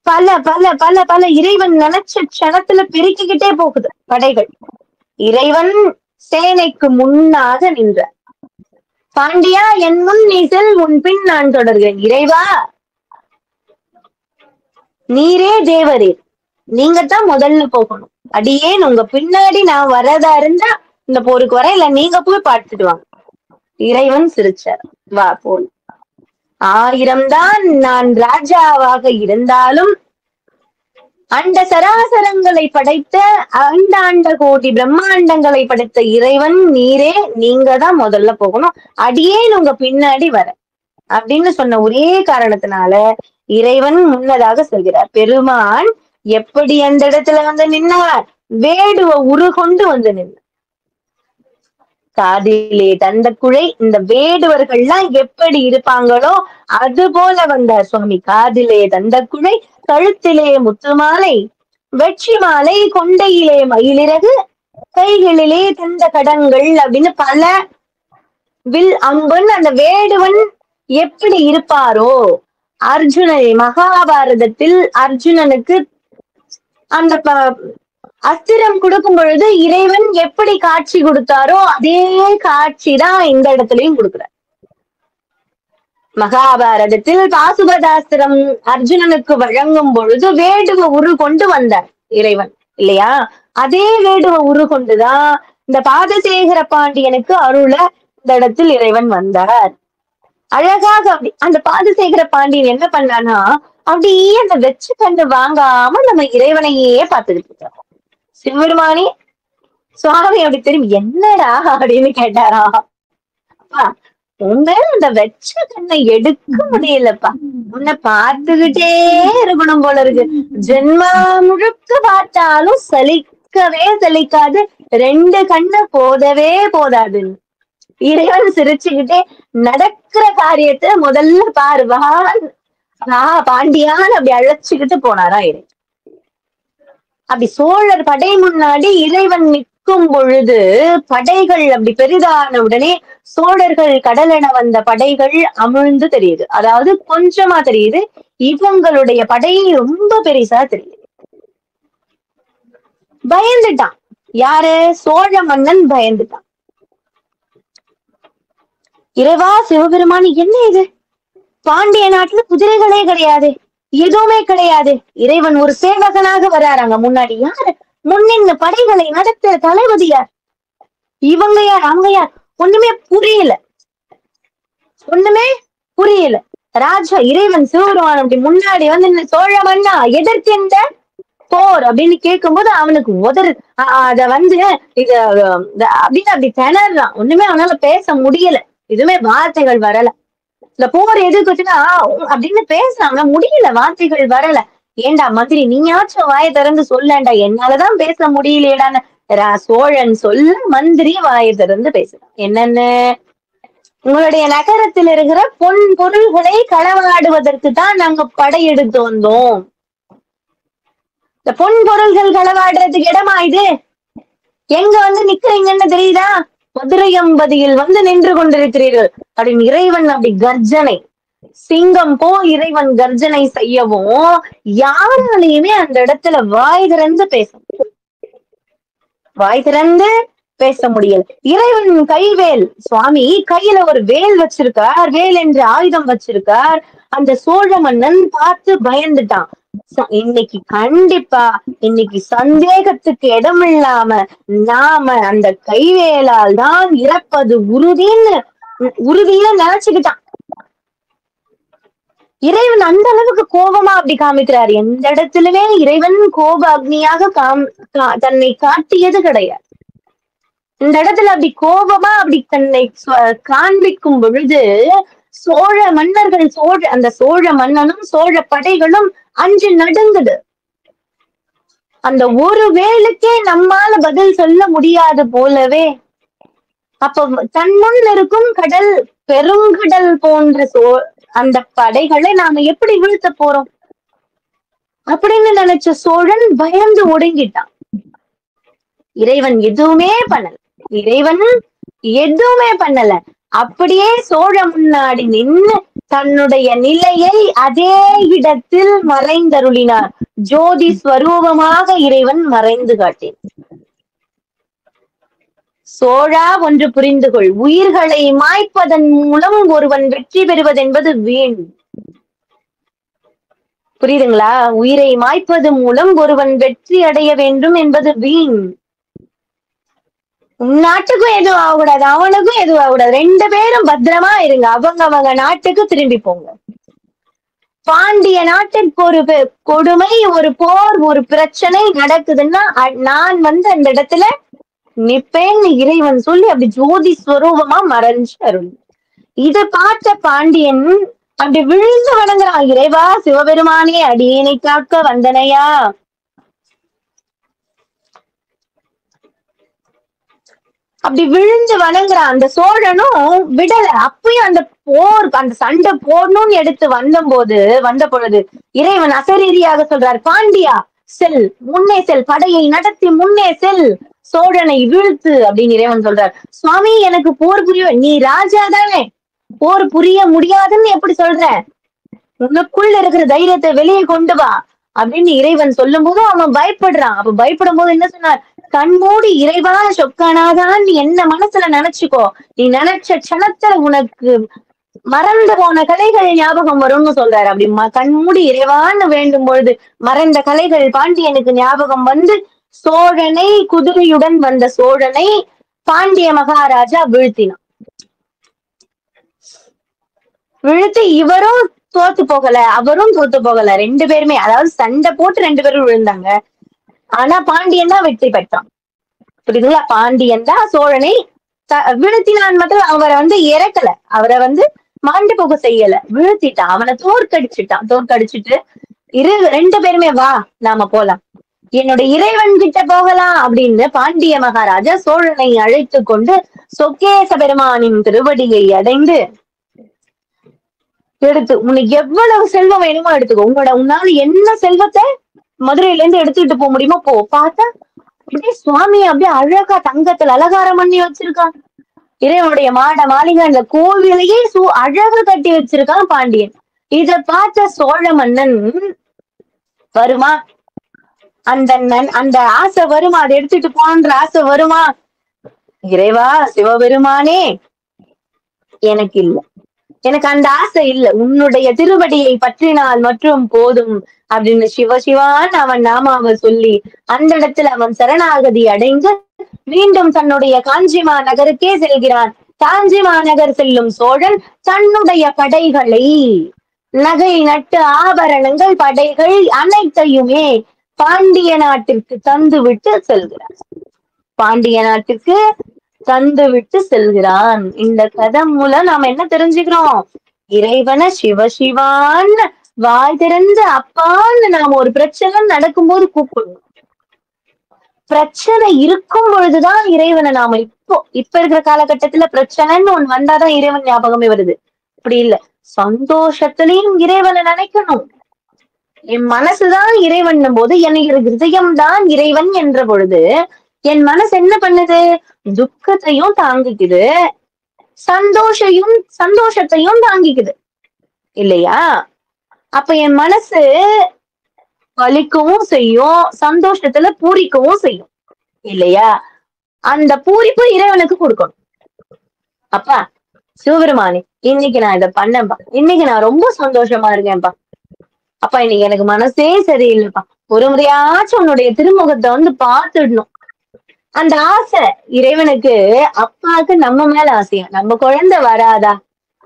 பல பல பல பல இறைவன் நினைச்ச க்ஷணத்துல பெருக்கிக்கிட்டே போகுது படைகள். இறைவன் சேனைக்கு முன்னாக நின்ற பாண்டியா, என் முன் நீ செல், உன் பின் நான் தொடர்கிறேன். இறைவா, நீரே தேவரே, நீங்க தான் முதல்ல போகணும். அடியேன் உங்க பின்னாடி நான் வரதா இருந்தா இந்த போருக்கு வர, இல்ல நீங்க போய் பார்த்துட்டு வாங்க. இறைவன் சிரிச்சார். வா போல் 1000 தான் நான் ராஜாவாக இருந்தாலும் அண்ட சராசரங்களை படைத்த அண்ட கோடி பிரம்மாண்டங்களை படைத்த இறைவன் நீரே, நீங்க தான் முதல்ல போகணும். அடியேன் உங்க பின்னாடி வர அப்படின்னு சொன்ன ஒரே காரணத்தினால இறைவன் முன்னதாக செல்கிறார். பெருமான் எப்படி அந்த இடத்துல வந்து நின்னார்? வேடுவ உருகொண்டு வந்து நின்ன. காதிலே தந்த குழை. இந்த வேடுவர்கள்லாம் எப்படி இருப்பாங்களோ அது போல வந்தார் சுவாமி. காதிலே தந்த குழை, கழுத்திலே முத்து மாலை, வெற்றி மாலை, கொண்டையிலே மயிலிறகு, கைகளிலே தந்த கடங்கள் அப்படின்னு பல வில் அம்பன். அந்த வேடுவன் எப்படி இருப்பாரோ, அர்ஜுனனை மகாபாரதத்தில் அர்ஜுனனுக்கு அந்த அஸ்திரம் கொடுக்கும் பொழுது இறைவன் எப்படி காட்சி கொடுத்தாரோ அதே காட்சி தான் இந்த இடத்துலயும் கொடுக்கிறார். மகாபாரதத்தில் பாசுபதாஸ்திரம் அர்ஜுனனுக்கு வழங்கும் பொழுது வேடுவ உரு கொண்டு வந்தார் இறைவன் இல்லையா? அதே வேடுவ உரு கொண்டுதான் இந்த பாதசேகர பாண்டியனுக்கு அருள இந்த இடத்தில் இறைவன் வந்தார். அழகாக அப்படி அந்த பாதசேகர பாண்டியன் என்ன பண்ணானா, அப்படியே அந்த வெச்சு கண்டு வாங்காம நம்ம இறைவனையே பார்த்துக்கிட்டு இருக்கோம். சிவபெருமானே சுவாமி அப்படி திரும்பி என்னடா அப்படின்னு கேட்டாரா? அப்பா, உண்மையில அந்த வெச்ச கண்ணை எடுக்க முடியலப்பா, உன்னை பார்த்துக்கிட்டே இருக்கணும் போல இருக்கு. ஜென்மா முழுக்க பார்த்தாலும் சலிக்கவே சலிக்காது, 2 கண்ணு போதவே போதாதுன்னு இறைவன் சிரிச்சுக்கிட்டே நடக்கிற காரியத்தை முதல்ல பாருவா பாண்டியான் அப்படி அழைச்சுக்கிட்டு போனாரா இறைவன். அப்படி சோழர் படை முன்னாடி இறைவன் நிற்கும் பொழுது படைகள் அப்படி பெரிதான உடனே சோழர்கள் கடலென வந்த படைகள் அமிழ்ந்து தெரியுது. அதாவது கொஞ்சமா தெரியுது, இவங்களுடைய படை ரொம்ப பெரிசா தெரியுது. பயந்துட்டான். யாரு? சோழ மன்னன் பயந்துட்டான். இறைவா சிவபெருமான், என்ன இது? பாண்டிய நாட்டுல குதிரைகளே கிடையாது, எதுவுமே கிடையாது. இறைவன் ஒரு சேவகனாக வர்றாங்க முன்னாடி. யாரு முன்னின்னு படைகளை நடத்த தளபதி யார்? இவங்க யார், அவங்க யார்? ஒண்ணுமே புரியல, ஒண்ணுமே புரியல. ராஜா இறைவன் சிவபெருமான் அப்படி முன்னாடி வந்து சோழ மன்னா எதற்கு இந்த போர் அப்படின்னு கேட்கும் போது அவனுக்கு உதறு அத வந்து இது அப்படின்னு அப்படி திணறான். ஒண்ணுமே அவனால பேச முடியல, எதுவுமே வார்த்தைகள் வரல. இந்த போர் எதுக்குச்சுன்னா அப்படின்னு பேசாம முடியல, வார்த்தைகள் வரல. ஏண்டா மந்திரி, நீயாச்சும் வாயை திறந்து சொல்லண்டா, என்னாலதான் பேச முடியலையேடான்னு சோழன் சொல்ல மந்திரி வாயை திறந்து பேசுறான். என்னன்னு? உங்களுடைய நகரத்தில் இருக்கிற பொன் பொருள்களை களவாடுவதற்கு தான் நாங்க படையெடுத்து வந்தோம். இந்த பொன் பொருள்கள் களவாடுறதுக்கு இடமா இது? எங்க வந்து நிக்கிறீங்கன்னு தெரியுதா? மதுரையம்பதியில் வந்து நின்று கொண்டிருக்கிறீர்கள் அப்படின்னு இறைவன் அப்படி கர்ஜனை, சிங்கம் போ இறைவன் கர்ஜனை செய்யவும் யாராலையுமே அந்த இடத்துல வாய் திறந்து பேச முடியல. இறைவன் கைவேல் சுவாமி கையில ஒரு வேல் வச்சிருக்கார், வேல் என்ற ஆயுதம் வச்சிருக்கார். அந்த சோழ மன்னன் பார்த்து பயந்துட்டான். இன்னைக்கு கண்டிப்பா இன்னைக்கு சந்தேகத்துக்கு இடம் இல்லாம நாம அந்த கைவேலால் தான் இறப்பது உறுதின்னு உறுதியில நினைச்சுக்கிட்டான். இறைவன் அந்த அளவுக்கு கோபமா அப்படி காமிக்கிறார். எந்த இடத்துலயுமே இறைவன் கோப அக்னியாக தன்னை காட்டியது கிடையாது. இந்த இடத்துல அப்படி கோபமா அப்படி தன்னை காண்பிக்கும் பொழுது சோழ மன்னர்கள் அந்த சோழ மன்னனும் சோழ படைகளும் அஞ்சு நடுங்குது. அந்த ஒரு வேளுக்கே நம்மால பதில் சொல்ல முடியாது போலவே. அப்ப தன்னுள் இருக்கும் கடல், பெருங்கடல் போன்ற அந்த படைகளை நாம எப்படி வீழ்த்த போறோம் அப்படின்னு நினைச்ச சோழன் பயந்து ஒடுங்கிட்டான். இறைவன் எதுவுமே பண்ணல. இறைவன் எதுவுமே பண்ணல. அப்படியே சோழ முன்னாடி நின்று தன்னுடைய நிலையை அதே இடத்தில் மறைந்தருளினார். ஜோதி ஸ்வரூபமாக இறைவன் மறைந்து காட்டினார். சோழா ஒன்று புரிந்து கொள், உயிர்களை மாய்ப்பதன் மூலம் ஒருவன் வெற்றி பெறுவதென்பது வீண். புரியுதுங்களா? உயிரை மாய்ப்பது மூலம் ஒருவன் வெற்றி அடைய வேண்டும் என்பது வீண். நாட்டுக்கும் எதுவும் ஆகக்கூடாது, அவனுக்கும் எதுவும் ஆகக்கூடாது. ரெண்டு பேரும் பத்திரமா இருங்க, அவங்க நாட்டுக்கு திரும்பி போங்க. பாண்டிய நாட்டிற்கு ஒரு கொடுமை, ஒரு போர், ஒரு பிரச்சனை நடக்குதுன்னா நான் அந்த இடத்துல நிப்பேன்னு இறைவன் சொல்லி அப்படி ஜோதி ஸ்வரூபமா மறைஞ்சு அருள். இத பார்த்த பாண்டியன் அப்படி விழுந்து வணங்குறான். இறைவா சிவபெருமானே, அடியேனை காக்க வந்தனையா. அப்படி விழுந்து வணங்குறான். அந்த சோழனும் விடல. அப்பயும் அந்த போர், அந்த சண்டை போடணும்னு எடுத்து வந்த பொழுது இறைவன் அசரீரியாக சொல்றார், பாண்டியா செல், முன்னே செல், படையை நடத்தி முன்னே செல், சோழனை வீழ்த்து அப்படின்னு இறைவன் சொல்றார். சுவாமி, எனக்கு போர் புரியும், நீ ராஜா தானே, போர் புரிய முடியாதுன்னு எப்படி சொல்ற? உனக்குள்ள இருக்கிற தைரியத்தை வெளியே கொண்டு வா அப்படின்னு இறைவன் சொல்லும் போது அவன் பயப்படுறான். அப்ப பயப்படும் போது என்ன சொன்னார்? கண்மூடி இறைவா சொக்கானாதான் நீ என்ன மனசுல நினைச்சுக்கோ, நீ நினைச்ச க்ஷணத்துல உனக்கு மறந்து போன கலைகள் ஞாபகம் வரும்னு சொல்றாரு. அப்படி கண்மூடி இறைவான்னு வேண்டும் பொழுது மறைந்த கலைகள் பாண்டியனுக்கு ஞாபகம் வந்து சோழனை, குதிரையுடன் வந்த சோழனை பாண்டிய மகாராஜா வீழ்த்தினான். வீழ்த்தி இவரும் தோத்து போகல, அவரும் தோத்து போகல. ரெண்டு பேருமே, அதாவது சண்டை போட்டு ரெண்டு பேரும் விழுந்தாங்க. ஆனா பாண்டியன் தான் வெற்றி பெற்றான். புரியுதுங்களா? பாண்டியன் தான் சோழனை வீழ்த்தினான். மட்டும் அவரை இறக்கல, அவரை மாண்டு போக செய்யல, வீழ்த்திட்டான், அவனை தோற்கடிச்சுட்டான். தோற்கடிச்சுட்டு ரெண்டு பேருமே வா நாம போலாம், என்னோட இறைவன் கிட்ட போகலாம் அப்படின்னு பாண்டிய மகாராஜா சோழனை அழைத்து கொண்டு சொக்கேச பெருமானின் திருவடியை அடைந்து எடுத்து, உனக்கு எவ்வளவு செல்வம் வேணுமோ எடுத்துக்கோ, உன்னால என்ன செல்வத்தை மதுரையில இருந்து எடுத்துக்கிட்டு போக முடியுமோ போ. பார்த்தா அப்படியே சுவாமி அப்படியே அழகா தங்கத்துல அலங்காரம் பண்ணி வச்சிருக்கான். இறைவனுடைய மாட மாளிகை, அந்த கோவிலையே அழகா கட்டி வச்சிருக்கான் பாண்டியன். இத பார்த்த சோழ மன்னன் வருமா, அந்த ஆசை வருமா, அதை எடுத்துட்டு போன்ற ஆசை வருமா? இறைவா சிவபெருமானே, எனக்கு இல்ல, எனக்கு அந்த ஆசை இல்ல, உன்னுடைய திருவடியை பற்றினால் மற்றும் போதும் அப்படின்னு சிவசிவான் அவன் நாமாவை சொல்லி அந்த இடத்துல அவன் சரணாகதி அடைந்து மீண்டும் தன்னுடைய காஞ்சி மாநகருக்கே செல்கிறான். காஞ்சி மாநகர் செல்லும் சோழன் தன்னுடைய படைகளை, நகை நட்டு ஆபரணங்கள், படைகள் அனைத்தையுமே பாண்டிய நாட்டிற்கு தந்து விட்டு செல்கிறான். பாண்டிய நாட்டிற்கு தந்து விட்டு செல்கிறான். இந்த கதை மூலம் நாம என்ன தெரிஞ்சுக்கிறோம்? இறைவனை சிவசிவான் வாய் திறந்து அப்பான்னு நாம ஒரு பிரச்சனை நடக்கும்போது கூப்பிடணும். பிரச்சனை இருக்கும் பொழுதுதான் இறைவனை நாம இப்ப இருக்கிற காலகட்டத்துல பிரச்சனைன்னு ஒண்ணு வந்தாதான் இறைவன் ஞாபகமே வருது. அப்படி இல்ல, சந்தோஷத்திலையும் இறைவனை நினைக்கணும். என் மனசுதான் இறைவன் போது, எனக்கு ஹிருதயம் தான் இறைவன் என்ற பொழுது என் மனசு என்ன பண்ணுது? துக்கத்தையும் தாங்கிக்குது, சந்தோஷத்தையும் தாங்கிக்குது இல்லையா? அப்ப என் மனசு வலிக்கவும் செய்யும், சந்தோஷத்துல பூரிக்கவும் செய்யும் இல்லையா? அந்த பூரிப்பு இறைவனுக்கு கொடுக்கணும். அப்பா சிவபெருமானே, இன்னைக்கு நான் இதை பண்ணேன்பா, இன்னைக்கு நான் ரொம்ப சந்தோஷமா இருக்கேன்பா, அப்பா இன்னைக்கு எனக்கு மனசே சரியில்லைப்பா, ஒரு முறையாச்சும் உன்னுடைய திருமுகத்தை பார்த்துடணும். அந்த ஆசை இறைவனுக்கு. அப்பாவுக்கு நம்ம மேல ஆசையா, நம்ம குழந்தை வராதா,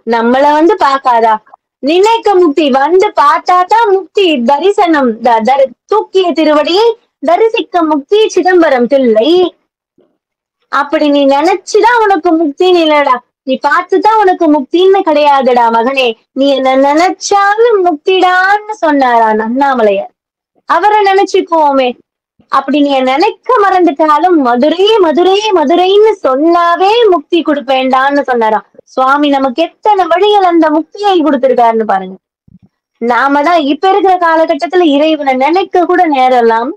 நம்மள பார்க்காதா, நினைக்க முக்தி வந்து பார்த்தாதான் முக்தி தரிசனம் தூக்கிய திருவடியை தரிசிக்க முக்தி சிதம்பரம் தில்லை. அப்படி நீ நினைச்சுதான் உனக்கு முக்தின்னு இல்லடா, நீ பார்த்துதான் உனக்கு முக்தின்னு கிடையாதுடா மகனே, நீ என்ன நினைச்சாலும் முக்திடான்னு சொன்னாரா அண்ணாமலையார். அவரை நினைச்சுக்குவோமே. அப்படி நீ நினைக்க மறந்துட்டாலும் மதுரை மதுரை மதுரைன்னு சொன்னாவே முக்தி கொடுப்பேண்டான்னு சொன்னாராம் சுவாமி. நமக்கு எத்தனை வழிகள் அந்த முக்தியை கொடுத்திருக்காருன்னு பாருங்க. நாம தான் இப்ப இருக்கிற காலகட்டத்துல இறைவனை நினைக்க கூட நேரம் இல்லாம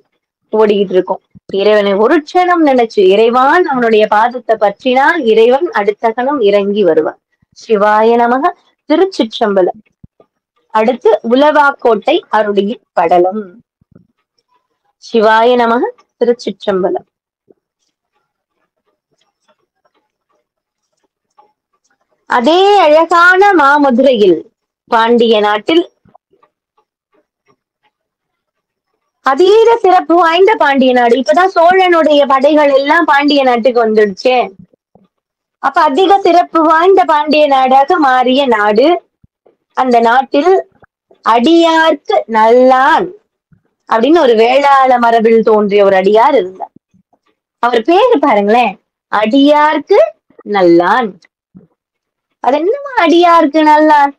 ஓடிக்கிட்டு இருக்கோம். இறைவனை ஒரு க்ஷணம் நினைச்சு இறைவான் அவனுடைய பாதத்தை பற்றினால் இறைவன் அடுத்த கணம் இறங்கி வருவார். சிவாய நமக. திருச்சிற்றம்பலம். அடுத்து உலவாக்கோட்டை அருளிய படலம். சிவாய நமக. திருச்சிற்றம்பலம். அதே அழகான மாமதுரையில் பாண்டிய நாட்டில் அதீத சிறப்பு வாய்ந்த பாண்டிய நாடு. இப்பதான் சோழனுடைய படைகள் எல்லாம் பாண்டிய நாட்டுக்கு வந்துடுச்சு. அப்ப அதிக சிறப்பு வாய்ந்த பாண்டிய நாடாக மாறிய நாடு. அந்த நாட்டில் அடியார்க்கு நல்லான் அப்படின்னு ஒரு வேளாள மரபில் தோன்றிய ஒரு அடியார் இருந்தார். அவர் பேரு பாருங்களேன், அடியார்க்கு நல்லான். அது என்னமா அடியார்க்கு நல்லான்?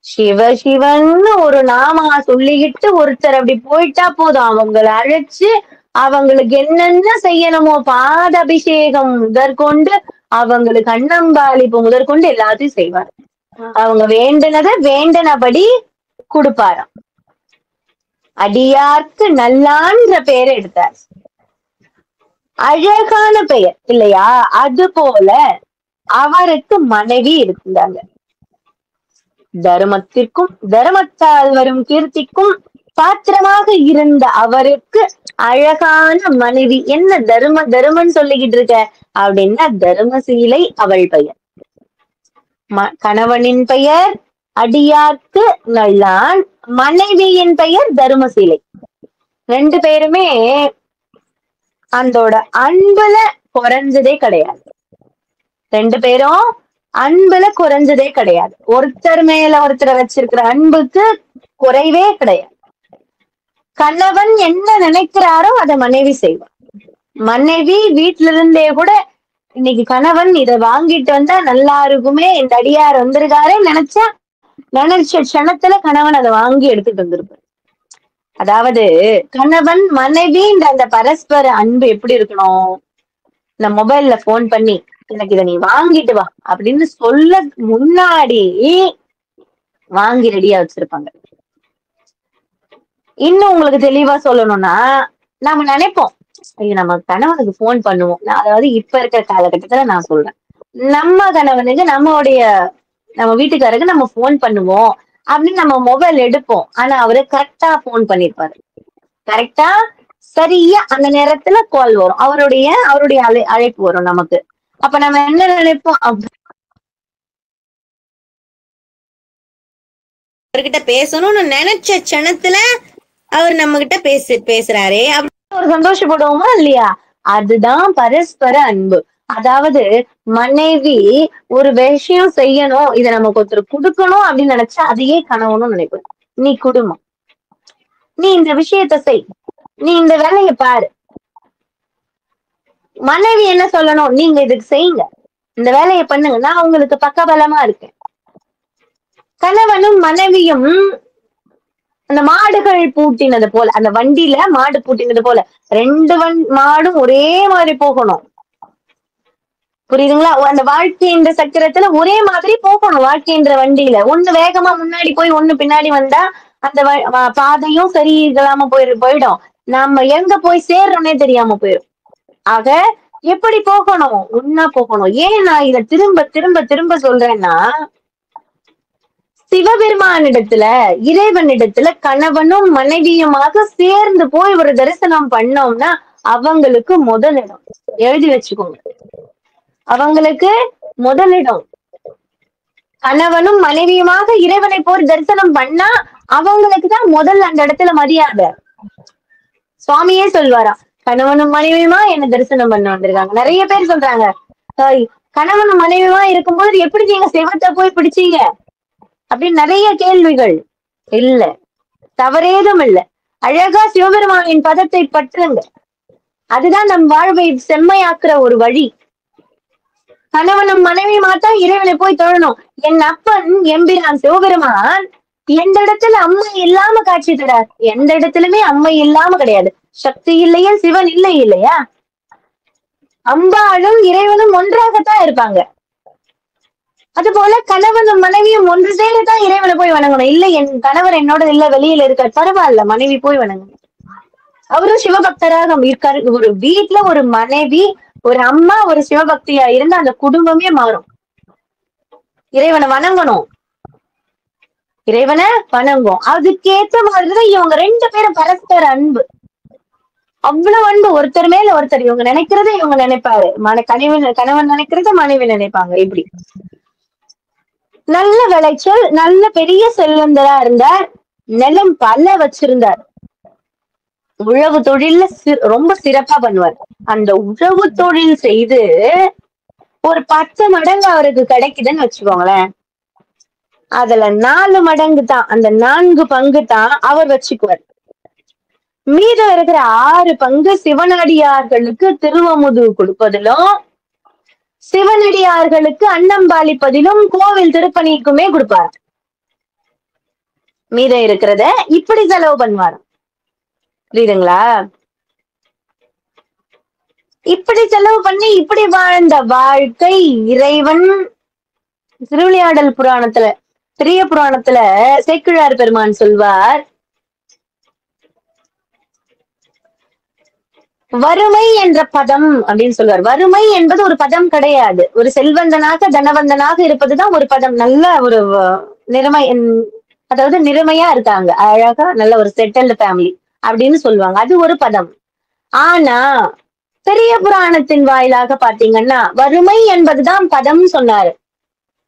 சிவ சிவன்னு ஒரு நாமா சொல்லிக்கிட்டு ஒருத்தர் அப்படி போயிட்டா போதும், அவங்களை அழைச்சு அவங்களுக்கு என்னென்ன செய்யணுமோ பாத அபிஷேகம் முதற்கொண்டு அவங்களுக்கு அன்னம்பாளிப்பு முதற்கொண்டு எல்லாத்தையும் செய்வார். அவங்க வேண்டினதை வேண்டினபடி கொடுப்பாராம். அடியார்க்கு நல்லான்ற பெயரை எடுத்தார். அழகான பெயர் இல்லையா? அது போல அவருக்கு மனைவி இருந்தாங்க. தர்மத்திற்கும் தர்மத்தால் வரும் கீர்த்திக்கும் பாத்திரமாக இருந்த அவருக்கு அழகான மனைவி. என்ன தர்மன் சொல்லிக்கிட்டு இருக்க அப்படின்னா தர்மசீலை அவள் பெயர். கணவனின் பெயர் அடியார்க்கு நல்லான், மனைவியின் பெயர் தர்மசீலை. ரெண்டு பேருமே அந்தோட அன்புல குறைஞ்சதே கிடையாது. ரெண்டு பேரும் அன்புல குறைஞ்சதே கிடையாது. ஒருத்தர் மேல ஒருத்தரை வச்சிருக்கிற அன்புக்கு குறைவே கிடையாது. கணவன் என்ன நினைக்கிறாரோ அதை மனைவி செய்வார். மனைவி வீட்டுல இருந்தே கூட இன்னைக்கு கணவன் இதை வாங்கிட்டு வந்தா நல்லா இருக்குமே, இந்த அடியார் வந்திருக்காரே நினைச்ச க்ஷணத்துல கணவன் அதை வாங்கி எடுத்துட்டு வந்திருப்பார். அதாவது கணவன் மனைவின்ற அந்த பரஸ்பர அன்பு எப்படி இருக்கணும்? நம்ம மொபைல்ல போன் பண்ணி எனக்கு இதை நீ வாங்கிட்டு வா அப்படின்னு சொல்ல முன்னாடி வாங்கி ரெடியா வச்சிருப்பாங்க. இன்னும் உங்களுக்கு தெளிவா சொல்லணும்னா, நாம நினைப்போம் ஐயோ நம்ம கணவனுக்கு போன் பண்ணுவோம். அதாவது இப்ப இருக்கிற காலகட்டத்துல நான் சொல்றேன், நம்ம கணவனுக்கு நம்ம வீட்டுக்காரருக்கு நம்ம போன் பண்ணுவோம் அப்படின்னு நம்ம மொபைல் எடுப்போம். ஆனா அவரு கரெக்டா போன் பண்ணிருப்பாரு. கரெக்டா சரியா அந்த நேரத்துல கால் வரும், அவருடைய அழைப்பு வரும் நமக்கு. அப்ப நம்ம என்ன நினைப்போம், அவர்கிட்ட பேசணும்னு நினைச்ச க்ஷணத்துல அவர் நம்ம கிட்ட பேசுறாரே அப்படின்னு ஒரு சந்தோஷப்படுவோமா இல்லையா? அதுதான் பரஸ்பர அன்பு. அதாவது மனைவி ஒரு விஷயம் செய்யணும், இதை நமக்கு ஒருத்தர் கொடுக்கணும் அப்படின்னு நினைச்சா அதையே கணவனும் நினைப்பேன். நீ குடும்பம், நீ இந்த விஷயத்த செய், நீ இந்த வேலையை பாரு. மனைவி என்ன சொல்லணும், நீங்க இதுக்கு செய்யுங்க, இந்த வேலையை பண்ணுங்க, நான் உங்களுக்கு பக்கபலமா இருக்கேன். கணவனும் மனைவியும் அந்த மாடுகள் பூட்டினது போல, அந்த வண்டியில மாடு பூட்டினது போல ரெண்டு மாடும் ஒரே மாதிரி போகணும். புரியுதுங்களா? அந்த வாழ்க்கைன்ற சக்கரத்துல ஒரே மாதிரி போகணும். வாழ்க்கைன்ற வண்டியில ஒண்ணு வேகமா முன்னாடி போய் ஒண்ணு பின்னாடி வந்தா அந்த பாதையும் சரி இல்லாம போயிடும். நம்ம எங்க போய் சேர்றோன்னே தெரியாம போயிடும். ஆக எப்படி போகணும்? ஒன்னா போகணும். ஏன் நான் இதை திரும்ப திரும்ப திரும்ப சொல்றேன்னா, சிவபெருமானிடத்துல இறைவனிடத்துல கணவனும் மனைவியுமாக சேர்ந்து போய் ஒரு தரிசனம் பண்ணோம்னா அவங்களுக்கு முதலிடம். எழுதி வச்சுக்கோங்க, அவங்களுக்கு முதலிடம். கணவனும் மனைவியுமாக இறைவனை போய் தரிசனம் பண்ணா அவங்களுக்கு தான் முதல் அந்த இடத்துல மரியாதை. சுவாமியே சொல்வாராம், கணவனும் மனைவியுமா என்ன தரிசனம் பண்ண வந்திருக்காங்க. நிறைய பேர் சொல்றாங்க, கணவனும் மனைவியுமா இருக்கும்போது எப்படி நீங்க சிவத்தை போய் பிடிச்சீங்க, அப்படின்னு நிறைய கேள்விகள். இல்ல, தவறேதும் இல்ல. அழகா சிவபெருமானின் பதத்தை பற்றுங்க. அதுதான் நம் வாழ்வை செம்மையாக்குற ஒரு வழி. கணவனும் மனைவி மாத்தா இறைவனை போய் தொழணும். என் அப்பன் எம்பிரான் சிவபெருமான் எந்த இடத்துல அம்மை இல்லாம காட்சி தரார்? எந்த இடத்துலயுமே அம்மை இல்லாம கிடையாது. சக்தி இல்லையா, சிவன் இல்லை இல்லையா? அம்பாளும் இறைவனும் ஒன்றாகத்தான் இருப்பாங்க. அது போல கணவனும் மனைவியும் ஒன்று சேரத்தான் இறைவனை போய் வணங்கணும். இல்ல என் கணவர் என்னோட இல்ல வெளியில இருக்கார், பரவாயில்ல, மனைவி போய் வணங்கணும். அவரும் சிவபக்தராக இருக்காரு. ஒரு வீட்டுல ஒரு மனைவி, ஒரு அம்மா, ஒரு சிவபக்தியா இருந்தா அந்த குடும்பமே மாறும். இறைவனை வணங்கணும், இறைவனை வணங்கும். அதுக்கேற்ற மாதிரிதான் இவங்க ரெண்டு பேரும் பரஸ்பர அன்பு. அவ்வளவு அன்பு, ஒருத்தர் மேல ஒருத்தர். இவங்க நினைக்கிறத இவங்க நினைப்பாரு, கணவன் நினைக்கிறத மனைவி நினைப்பாங்க. இப்படி நல்ல விளைச்சல், நல்ல பெரிய செல்வந்தரா இருந்தார். நிலம் பல வச்சிருந்தார். உழவு தொழில்ல ரொம்ப சிறப்பா பண்ணுவார். அந்த உழவு தொழில் செய்து ஒரு 10 மடங்கு அவருக்கு கிடைக்குதுன்னு வச்சுக்கோங்களேன். அதுல 4 மடங்கு தான், அந்த 4 பங்கு தான் அவர் வச்சுக்குவார். மீதம் இருக்கிற 6 பங்கு சிவனடியார்களுக்கு திருவமுது கொடுப்பதிலும், சிவனடியார்களுக்கு அன்னம்பாளிப்பதிலும், கோவில் திருப்பணிக்குமே கொடுப்பார். மீதம் இருக்கிறத இப்படி செலவு பண்ணுவார். புரியுதுங்களா? இப்படி செலவு பண்ணி இப்படி வாழ்ந்த வாழ்க்கை இறைவன் திருவிளையாடல் புராணத்துல, பெரிய புராணத்துல சேக்கிழார் பெருமான் சொல்வார், வறுமை என்ற பதம் அப்படின்னு சொல்வார். வறுமை என்பது ஒரு பதம் கிடையாது. ஒரு செல்வந்தனாக தனவந்தனாக இருப்பதுதான் ஒரு பதம். நல்ல ஒரு நிறமை, அதாவது நிறமையா இருக்காங்க, அழகா நல்ல ஒரு செட்டில்டு ஃபேமிலி அப்படின்னு சொல்லுவாங்க. அது ஒரு பதம். ஆனா பெரிய புராணத்தின் வாயிலாக பாத்தீங்கன்னா வறுமை என்பதுதான் பதம் சொன்னாரு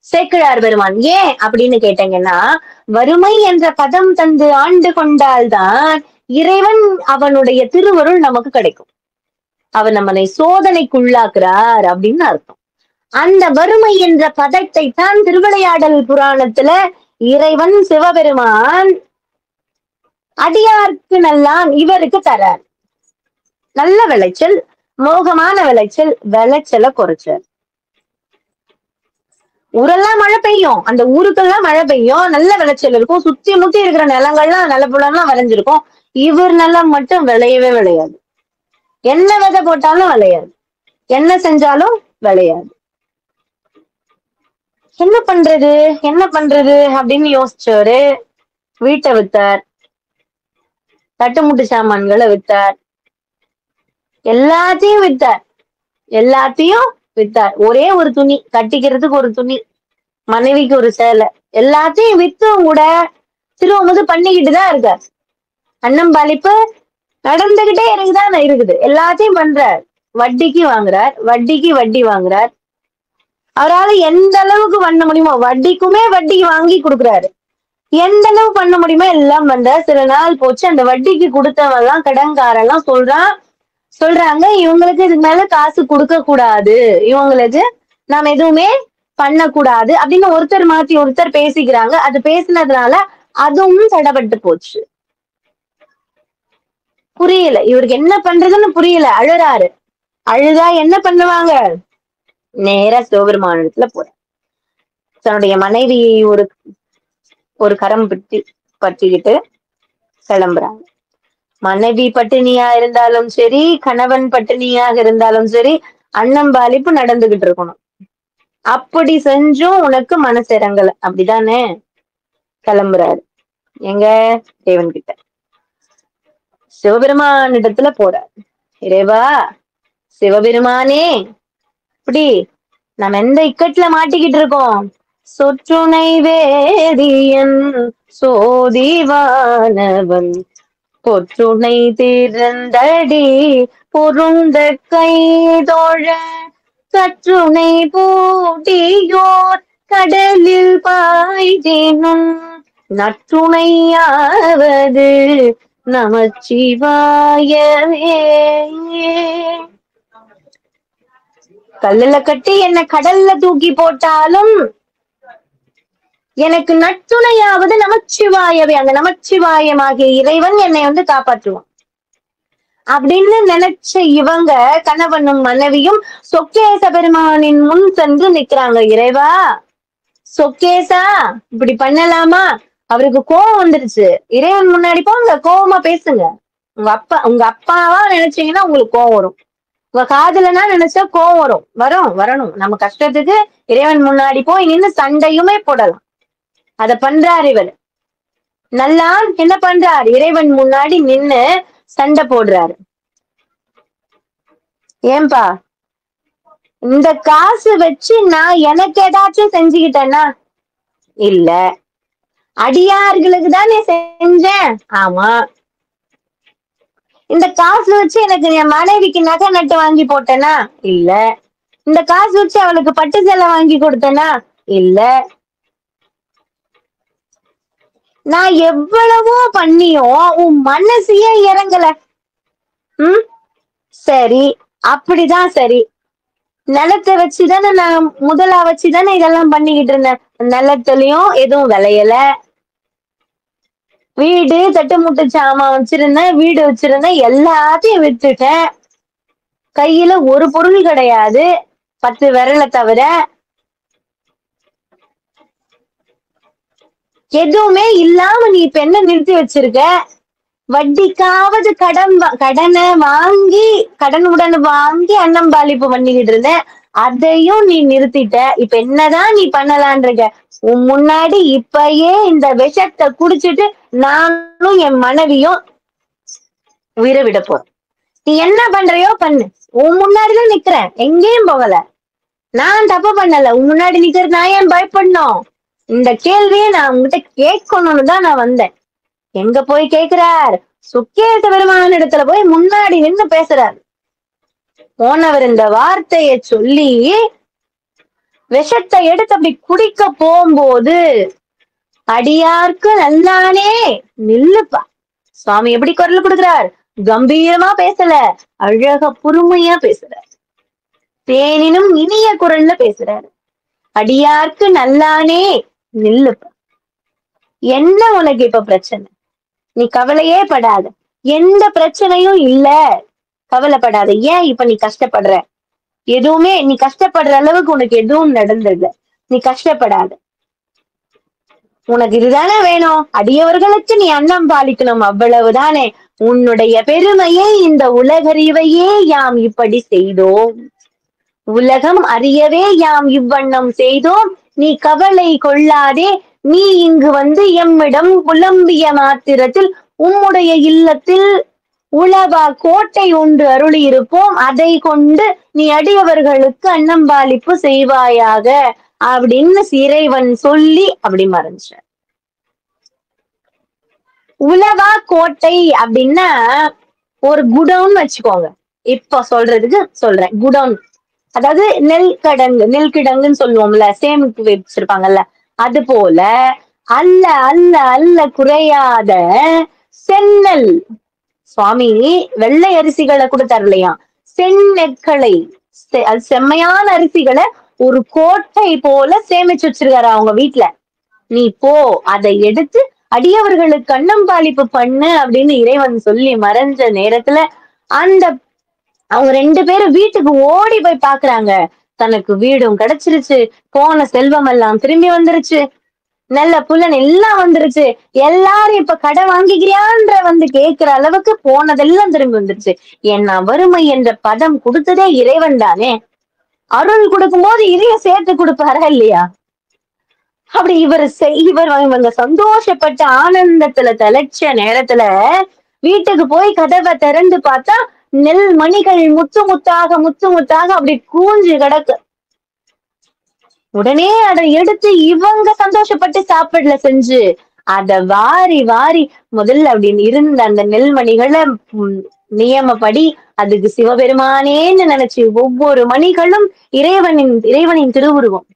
சேக்கிழார் பெருமான். ஏன் அப்படின்னு கேட்டீங்கன்னா, வறுமை என்ற பதம் தந்து ஆண்டு கொண்டால்தான் இறைவன் அவனுடைய திருவருள் நமக்கு கிடைக்கும். அவர் நம்மனை சோதனைக்குள்ளாக்குறார் அப்படின்னு அர்த்தம். அந்த வறுமை என்ற பதத்தை தான் திருவிளையாடல் புராணத்துல இறைவன் சிவபெருமான் அடியார்க்கு நல்லான் இவருக்கு தரார். நல்ல விளைச்சல், மோகமான விளைச்சல், விளைச்சலை குறைச்சார். ஊரெல்லாம் மழை பெய்யும், அந்த ஊருக்கெல்லாம் மழை பெய்யும், நல்ல விளைச்சல் இருக்கும். சுத்தி முத்தி இருக்கிற நிலங்கள்லாம் நல்ல புலம்லாம் விளைஞ்சிருக்கும். இவர் நிலம் மட்டும் விளையவே விளையாது. என்ன விதை போட்டாலும் விளையாது, என்ன செஞ்சாலும் விளையாது. என்ன பண்றது என்ன பண்றது அப்படின்னு யோசிச்சாரு. வீட்டை வித்தார், தட்டுமுட்டு சாமான்களை வித்தார், எல்லாத்தையும் வித்தார். ஒரே ஒரு துணி, கட்டிக்கிறதுக்கு ஒரு துணி, மனைவிக்கு ஒரு சேலை, எல்லாத்தையும் வித்தும் கூட திருவமுது பண்ணிக்கிட்டுதான் இருக்கார். அன்னம்பாளிப்பு நடந்துகிட்டே இருக்குது. எல்லாத்தையும் பண்றார். வட்டிக்கு வாங்குறார், வட்டிக்கு வட்டி வாங்குறார். அவரால் எந்த அளவுக்கு பண்ண முடியுமோ வட்டிக்குமே வட்டி வாங்கி கொடுக்குறாரு. எந்த அளவு பண்ண முடியுமோ எல்லாம் பண்றார். சில நாள் போச்சு, அந்த வட்டிக்கு கொடுத்தவெல்லாம் கடன்காரெல்லாம் சொல்றாங்க, இவங்களுக்கு இதுக்கு மேல காசு கொடுக்க கூடாது, இவங்களுக்கு நாம எதுவுமே பண்ணக்கூடாது அப்படின்னு ஒருத்தர் மாத்தி ஒருத்தர் பேசிக்கிறாங்க. அது பேசினதுனால அதுவும் தடைப்பட்டு போச்சு. புரியல, இவருக்கு என்ன பண்றதுன்னு புரியல. அழுறாரு. அழுதா என்ன பண்ணுவாங்க? நேரா சிவபெருமானிடத்துல போற, தன்னுடைய மனைவி ஒரு கரம் பற்றிக்கிட்டு கிளம்புறாங்க. மனைவி பட்டினியா இருந்தாலும் சரி, கணவன் பட்டினியாக இருந்தாலும் சரி, அன்னம்பாளிப்பு நடந்துகிட்டு இருக்கணும். அப்படி செஞ்சும் உனக்கு மனசு இறங்கல, அப்படிதானே? கிளம்புறாரு. எங்க? தேவன் கிட்ட, சிவபெருமானிடத்துல போறார். இறைவா, சிவபெருமானே, இப்படி நம்ம எந்த இக்கட்டுல மாட்டிக்கிட்டு இருக்கோம்? சொற்றுணை வேதியன் சோதிவானவன் பொற்றுணை திறந்தடி பொருந்த கைதோழ கற்றுணை பூட்டியோர் கடலில் பாய்தேனும் நற்றுணையாவது நமச்சிவாயவே. கல்லுல கட்டி என்ன கடல்ல தூக்கி போட்டாலும் எனக்கு நட்டுணையாவது நமச்சிவாயவே, அந்த நமச்சிவாயமாகிய இறைவன் என்னை காப்பாற்றுவான் அப்படின்னு நினைச்ச இவங்க கணவனும் மனைவியும் சொக்கேச பெருமானின் முன் சென்று நிக்கிறாங்க. இறைவா, சொக்கேசா இப்படி பண்ணலாமா? அவருக்கு கோவம் வந்துருச்சு. இறைவன் முன்னாடி போங்க, கோவமா பேசுங்க. உங்க அப்பாவா நினைச்சீங்கன்னா உங்களுக்கு கோவம் வரும். உங்க காதலனா நினைச்சா கோவம் வரணும். நம்ம கஷ்டத்துக்கு இறைவன் முன்னாடி போய் நின்று சண்டையுமே போடலாம். அத பண்றாரு இவர். நல்லா என்ன பண்றாரு? இறைவன் முன்னாடி நின்னு சண்டை போடுறாரு. ஏன்பா, இந்த காசு வச்சு நான் எனக்கு ஏதாச்சும் செஞ்சுக்கிட்டேன்னா? இல்ல. அடியார்களுக்கு தானே செஞ்சேன். ஆமா. இந்த காசு வச்சு எனக்கு என் மனைவிக்கு நகை நட்டு வாங்கி போட்டேனா? இல்ல. இந்த காசு வச்சு அவளுக்கு பட்டு சேலை வாங்கி கொடுத்தேனா? இல்ல. நான் எவ்வளவோ பண்ணியும் உன் மனசையே இறங்கல. சரி, அப்படிதான் சரி. நிலத்தை வச்சுதானே நான் முதலா வச்சுதானே இதெல்லாம் பண்ணிக்கிட்டு இருந்தேன். நிலத்துலயும் எதுவும் விளையல. வீடு தட்டு முட்டு சாமான் வச்சிருந்தேன், வீடு வச்சிருந்தேன், எல்லாத்தையும் வித்துட்டேன். கையில ஒரு பொருள் கிடையாது, 10 விரலை தவிர. எதுவுமே இல்லாம நீ இப்ப என்ன நிறுத்தி வச்சிருக்க? வட்டிக்காவது கடனை வாங்கி கடனுடன் வாங்கி அன்னம்பாளிப்பு பண்ணிக்கிட்டு இருந்தேன். அதையும் நீ நிறுத்திட்ட. இப்ப என்னதான் நீ பண்ணலான் இருக்க? உன் முன்னாடி இப்பயே இந்த விஷத்தை குடிச்சிட்டு நானும் என் மனைவியும் உயிரை விட போறோம். நீ என்ன பண்றையோ பண்ணு. உன் முன்னாடிதான் நிக்கிறேன், எங்கேயும் போகல. நான் தப்பு பண்ணல. உன் முன்னாடி நிக்கிறது நான் ஏன் பயப்படணும்? இந்த கேள்வியை நான் உங்ககிட்ட கேட்கணும்னு தான் நான் வந்தேன். எங்க போய் கேக்குறார்? சுக்கேச பெருமான இடத்துல போய் முன்னாடி நின்று பேசுறார். போனவர் இந்த வார்த்தைய சொல்லி விஷத்தை எடுத்து அப்படி குடிக்க போகும்போது, அடியார்க்கு நல்லானே நில்லுப்பா. சுவாமி எப்படி குரல் கொடுக்கிறார்? கம்பீரமா பேசல, அழக பொறுமையா பேசுறார். தேனினும் இனிய குரல்ல பேசுறாரு. அடியார்க்கு நல்லானே நில்லுப்பா. என்ன உனக்கு இப்ப பிரச்சனை? நீ கவலையே படாத. எந்த பிரச்சனையும் இல்ல, கவலைப்படாத. ஏன் இப்ப நீ கஷ்டப்படுற? எதுவுமே நீ கஷ்டப்படுற அளவுக்கு உனக்கு எதுவும் நடந்தது. நீ கஷ்டப்படாத. உனக்கு இதுதானே வேணும்? அடியவர்களுக்கு நீ அன்னம் பாலிக்கணும், அவ்வளவுதானே. உன்னுடைய பெருமையை இந்த உலகறிவையே யாம் இப்படி செய்தோம். உலகம் அறியவே யாம் இவ்வண்ணம் செய்தோம். நீ கவலை கொள்ளாதே. நீ இங்கு எம்மிடம் புலம்பிய மாத்திரத்தில் உம்முடைய இல்லத்தில் உளவா கோட்டை ஒன்று அருளி இருப்போம். அதை கொண்டு நீ அடியவர்களுக்கு அன்னம்பாளிப்பு செய்வாயாக அப்படின்னு இறைவன் சொல்லி அப்படி மறைஞ்சார். உளவா கோட்டை அப்படின்னா ஒரு குடவுன் வச்சுக்கோங்க. இப்ப சொல்றதுக்கு சொல்றேன். குடவுன் அதாவது நெல்கிடங்குன்னு சொல்லுவோம்ல, சேமிப்பு வச்சிருப்பாங்கல்ல, அது போல அல்ல அல்ல அல்ல குறையாத செந்நெல். சுவாமி வெள்ளை அரிசிகளை கூட தரலையா, செந்நெற்களை, அது செம்மையான அரிசிகளை ஒரு கோட்டை போல சேமிச்சு வச்சிருக்காரு அவங்க வீட்டுல. நீ போ, அதை எடுத்து அடியவர்களுக்கு அன்னம்பாளிப்பு பண்ணு அப்படின்னு இறைவன் சொல்லி மறைஞ்ச நேரத்துல அந்த அவங்க 2 பேரும் வீட்டுக்கு ஓடி போய் பாக்குறாங்க. தனக்கு வீடும் கிடைச்சிருச்சு, போன செல்வம் எல்லாம் திரும்பி வந்துருச்சு, நல்ல புலன் எல்லாம் வந்துருச்சு. எல்லாரும் இப்ப கடை வாங்கிக்கிறியான்ற கேக்குற அளவுக்கு போனதெல்லாம் திரும்பி வந்துருச்சு. ஏன்னா வறுமை என்ற பதம் கொடுத்ததே இறைவன் தானே. அருள் கொடுக்கும் போது இதையும் சேர்த்து கொடுப்பாரா இல்லையா? அப்படி இவங்க சந்தோஷப்பட்ட ஆனந்தத்துல தலைச்ச நேரத்துல வீட்டுக்கு போய் கதவை திறந்து பார்த்தா நெல் மணிகள் முத்து முத்தாக அப்படி கூஞ்சு கிடக்கு. உடனே அதை எடுத்து இவங்க சந்தோஷப்பட்டு சாப்பிடல செஞ்சு அத வாரி வாரி முதல்ல அப்படின்னு இருந்த அந்த நெல்மணிகளை நியமப்படி அதுக்கு சிவபெருமானேன்னு நினைச்சு ஒவ்வொரு மணிகளும் இறைவனின் திருவுருவம்.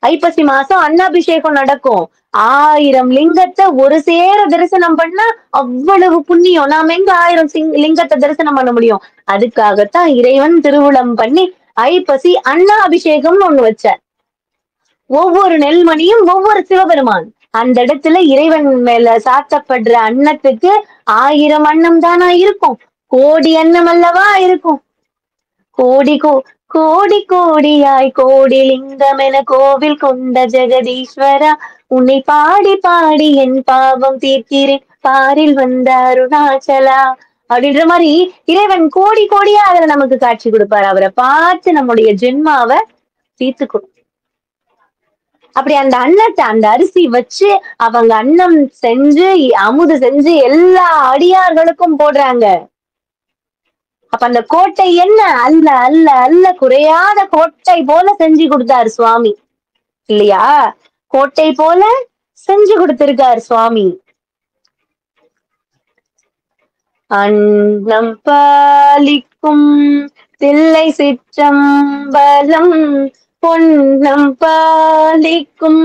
ஐப்பசி மாசம் அன்னாபிஷேகம் நடக்கும். 1000 லிங்கத்தை ஒரு சேர தரிசனம் பண்ணா அவ்வளவு புண்ணியம். நாம எங்க 1000 லிங்கத்தை தரிசனம் பண்ண முடியும்? அதுக்காகத்தான் இறைவன் திருவுளம் பண்ணி ஐப்பசி அன்னாபிஷேகம்னு ஒண்ணு வச்சார். ஒவ்வொரு நெல்மணியும் ஒவ்வொரு சிவபெருமான். அந்த இடத்துல இறைவன் மேல சாத்தப்படுற அன்னத்துக்கு 1000 அன்னம் தானா இருக்கும்? கோடி அன்னம் அல்லவா இருக்கும்? கோடி கோடி கோடியாய் கோடி லிங்கம் என கோவில் கொண்ட ஜெகதீஸ்வரா, உன்னை பாடி பாடி என் பாவம் தீர்க்கிறேன் பாரில் வந்த அருணாச்சலா. அப்படின்ற மாதிரி இறைவன் கோடி கோடியா அதுல நமக்கு காட்சி கொடுப்பாரு. அவரை பார்த்து நம்முடைய ஜென்மாவை தீர்த்துக்கணும். அப்படி அந்த அன்னத்தை, அந்த அரிசி வச்சு அவங்க அன்னம் செஞ்சு அமுது செஞ்சு எல்லா அடியார்களுக்கும் போடுறாங்க. அப்ப அந்த கோட்டை என்ன? அல்ல அல்ல அல்ல குறையாத கோட்டை போல செஞ்சு கொடுத்தாரு சுவாமி இல்லையா? கோட்டை போல செஞ்சு கொடுத்திருக்காரு சுவாமி. அன்னம் பாலிக்கும் தில்லை சிற்றம்பலம், பொன்னம் பாலிக்கும்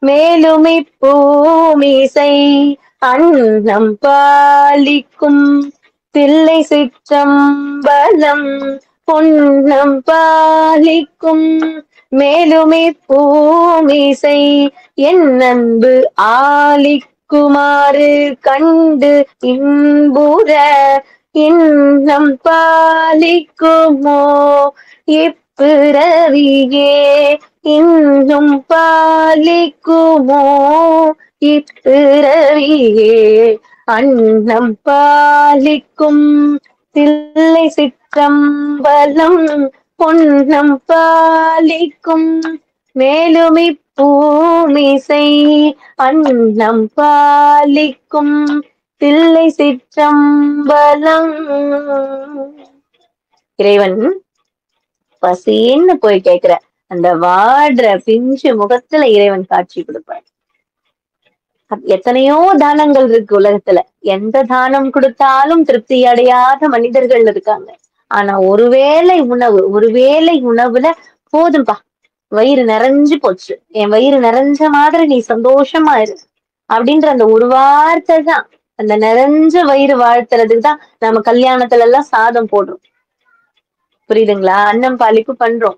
மேலுமை பூமிசை. அன்னம் பாலிக்கும் தில்லை சிற்றம்பலம், பொன்னம் பாலிக்கும் மேலுமை பூமிசை. என் அன்பு ஆலிக்குமாறு கண்டு இன்புற இன்னம் பாலிக்குமோ இப்பிறவியே? இன்னும் பாலிக்குமோ இப்பிறவியே? அன்னம் பாலிக்கும் தில்லை சிற்றம்பலம், பொன்னம் பாலிக்கும் மேலுமி பூமிசை. அன்னம் பாலிக்கும் தில்லை சிற்றம்பலம். இறைவன் பசின்னு போய் கேக்குற அந்த வாடுற பிஞ்சு முகத்துல இறைவன் காட்சி கொடுப்பார். எத்தனையோ தானங்கள் இருக்கு உலகத்துல. எந்த தானம் கொடுத்தாலும் திருப்தி அடையாத மனிதர்கள் இருக்காங்க. ஆனா ஒருவேளை உணவுல போதும்பா, வயிறு நிறைஞ்சு போச்சு, என் வயிறு நிறைஞ்ச மாதிரி நீ சந்தோஷமா இரு அப்படின்ற அந்த ஒரு வார்த்தை தான், அந்த நிறைஞ்ச வயிறு வாழ்த்துறதுக்கு தான் நம்ம கல்யாணத்துல எல்லாம் சாதம் போடுறோம். புரியுதுங்களா? அன்னம் பாலிப்பு பண்றோம்.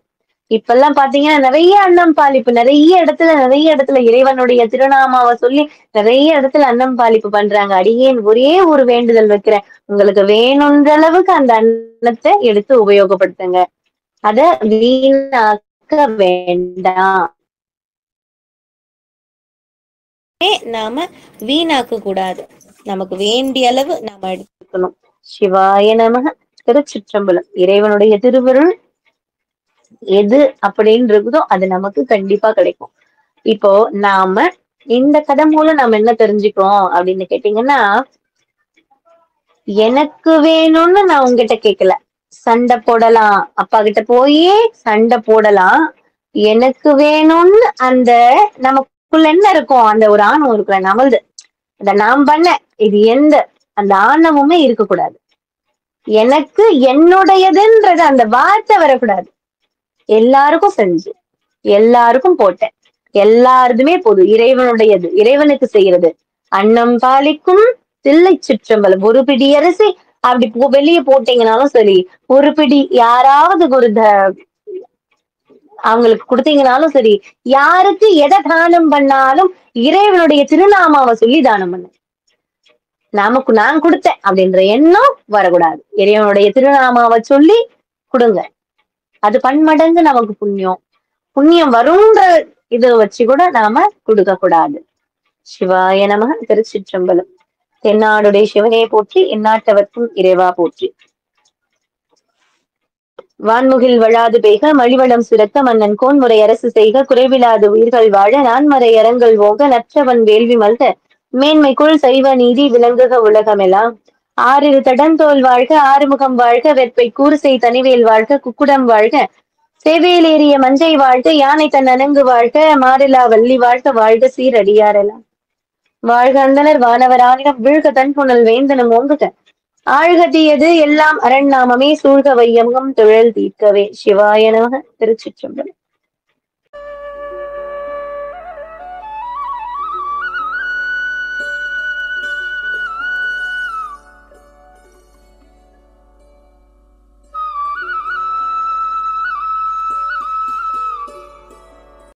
இப்பெல்லாம் பாத்தீங்கன்னா நிறைய அன்னம் பாலிப்பு, நிறைய இடத்துல இறைவனுடைய திருநாமாவை சொல்லி நிறைய இடத்துல அன்னம் பாலிப்பு பண்றாங்க. அடியேன் ஒரே ஒரு வேண்டுதல் வைக்கிறேன், உங்களுக்கு வேணுன்ற அளவுக்கு அந்த அன்னத்தை எடுத்து உபயோகப்படுத்துங்க, அத வீணாக்க வேண்டாம். நாம வீணாக்க கூடாது, நமக்கு வேண்டிய அளவு நாம எடுத்துக்கணும். சிவாய நமக. திருச்சிற்றம்பலம். இறைவனுடைய திருவருள் எது அப்படின்னு இருக்குதோ அது நமக்கு கண்டிப்பா கிடைக்கும். இப்போ நாம இந்த கதை மூலம் நாம என்ன தெரிஞ்சுக்கிறோம் அப்படின்னு கேட்டீங்கன்னா, எனக்கு வேணும்னு நான் உங்ககிட்ட கேட்கல, சண்டை போடலாம், அப்பா கிட்ட போய் சண்டை போடலாம். எனக்கு வேணும்னு அந்த நமக்குள்ள என்ன இருக்கும், அந்த ஒரு ஆணவம் இருக்கிற நம்மளது, அத நான் பண்ண இது எந்த அந்த ஆணவமே இருக்கக்கூடாது. எனக்கு என்னுடையதுன்றது அந்த வார்த்தை வரக்கூடாது. எல்லாருக்கும் செஞ்சு எல்லாருக்கும் போட்டேன், எல்லாருதுமே பொது, இறைவனுடையது, இறைவனுக்கு செய்யறது. அன்னம் பாலிக்கும் தில்லை சிற்றம்பலம். ஒரு பிடி அரிசி அப்படி வெளியே போட்டீங்கன்னாலும் சரி, ஒரு பிடி யாராவது ஒரு அவங்களுக்கு கொடுத்தீங்கனாலும் சரி, யாருக்கு எதை தானம் பண்ணாலும் இறைவனுடைய திருநாமாவை சொல்லி தானம் பண்ண. நமக்கு நான் கொடுத்தேன் அப்படின்ற எண்ணம் வரக்கூடாது. இறைவனுடைய திருநாமாவை சொல்லி கொடுங்க, அது பன்மடங்கு நமக்கு புண்ணியம் வரும்ன்ற இதை வச்சு கூட நாம கொடுக்க கூடாது. சிவாய நமக. திருச்சிற்றம்பலம். தென்னாடுடைய சிவனே போற்றி, எந்நாட்டவர்க்கும் இறைவா போற்றி. வான்முகில் வளாது பெய்க, மழிவளம் சுரக்க, மன்னன் கோன்முறை அரசு செய்க, குறைவிலாது உயிர்கள் வாழ, நான்மறை அறங்கள் ஓங்க, நற்றவன் வேள்வி மல்க, மேன்மைக்குள் சைவ நீதி விளங்குக உலகமெல்லாம். ஆறிரு தடந்தோல் வாழ்க, ஆறுமுகம் வாழ்க, வெற்பை கூறுசெய் தனிவேல் வாழ்க, குக்குடம் வாழ்க, சேவேலேறிய மஞ்சை வாழ்க, யானை தன் அணங்கு வாழ்க, மாறிலா வள்ளி வாழ்க, வாழ்க சீரடியாரெல்லாம் வாழ்க. அந்தனர் வானவர் ஆனிடம் வீழ்க, தன் புனல் வேந்தனும் ஓங்குக, ஆழ்க தீயது எல்லாம் அரண் நாமமே, சூழ்க வையகம் தொழில் தீர்க்கவே. சிவாய நமக. திருச்சிற்றம்பலம்.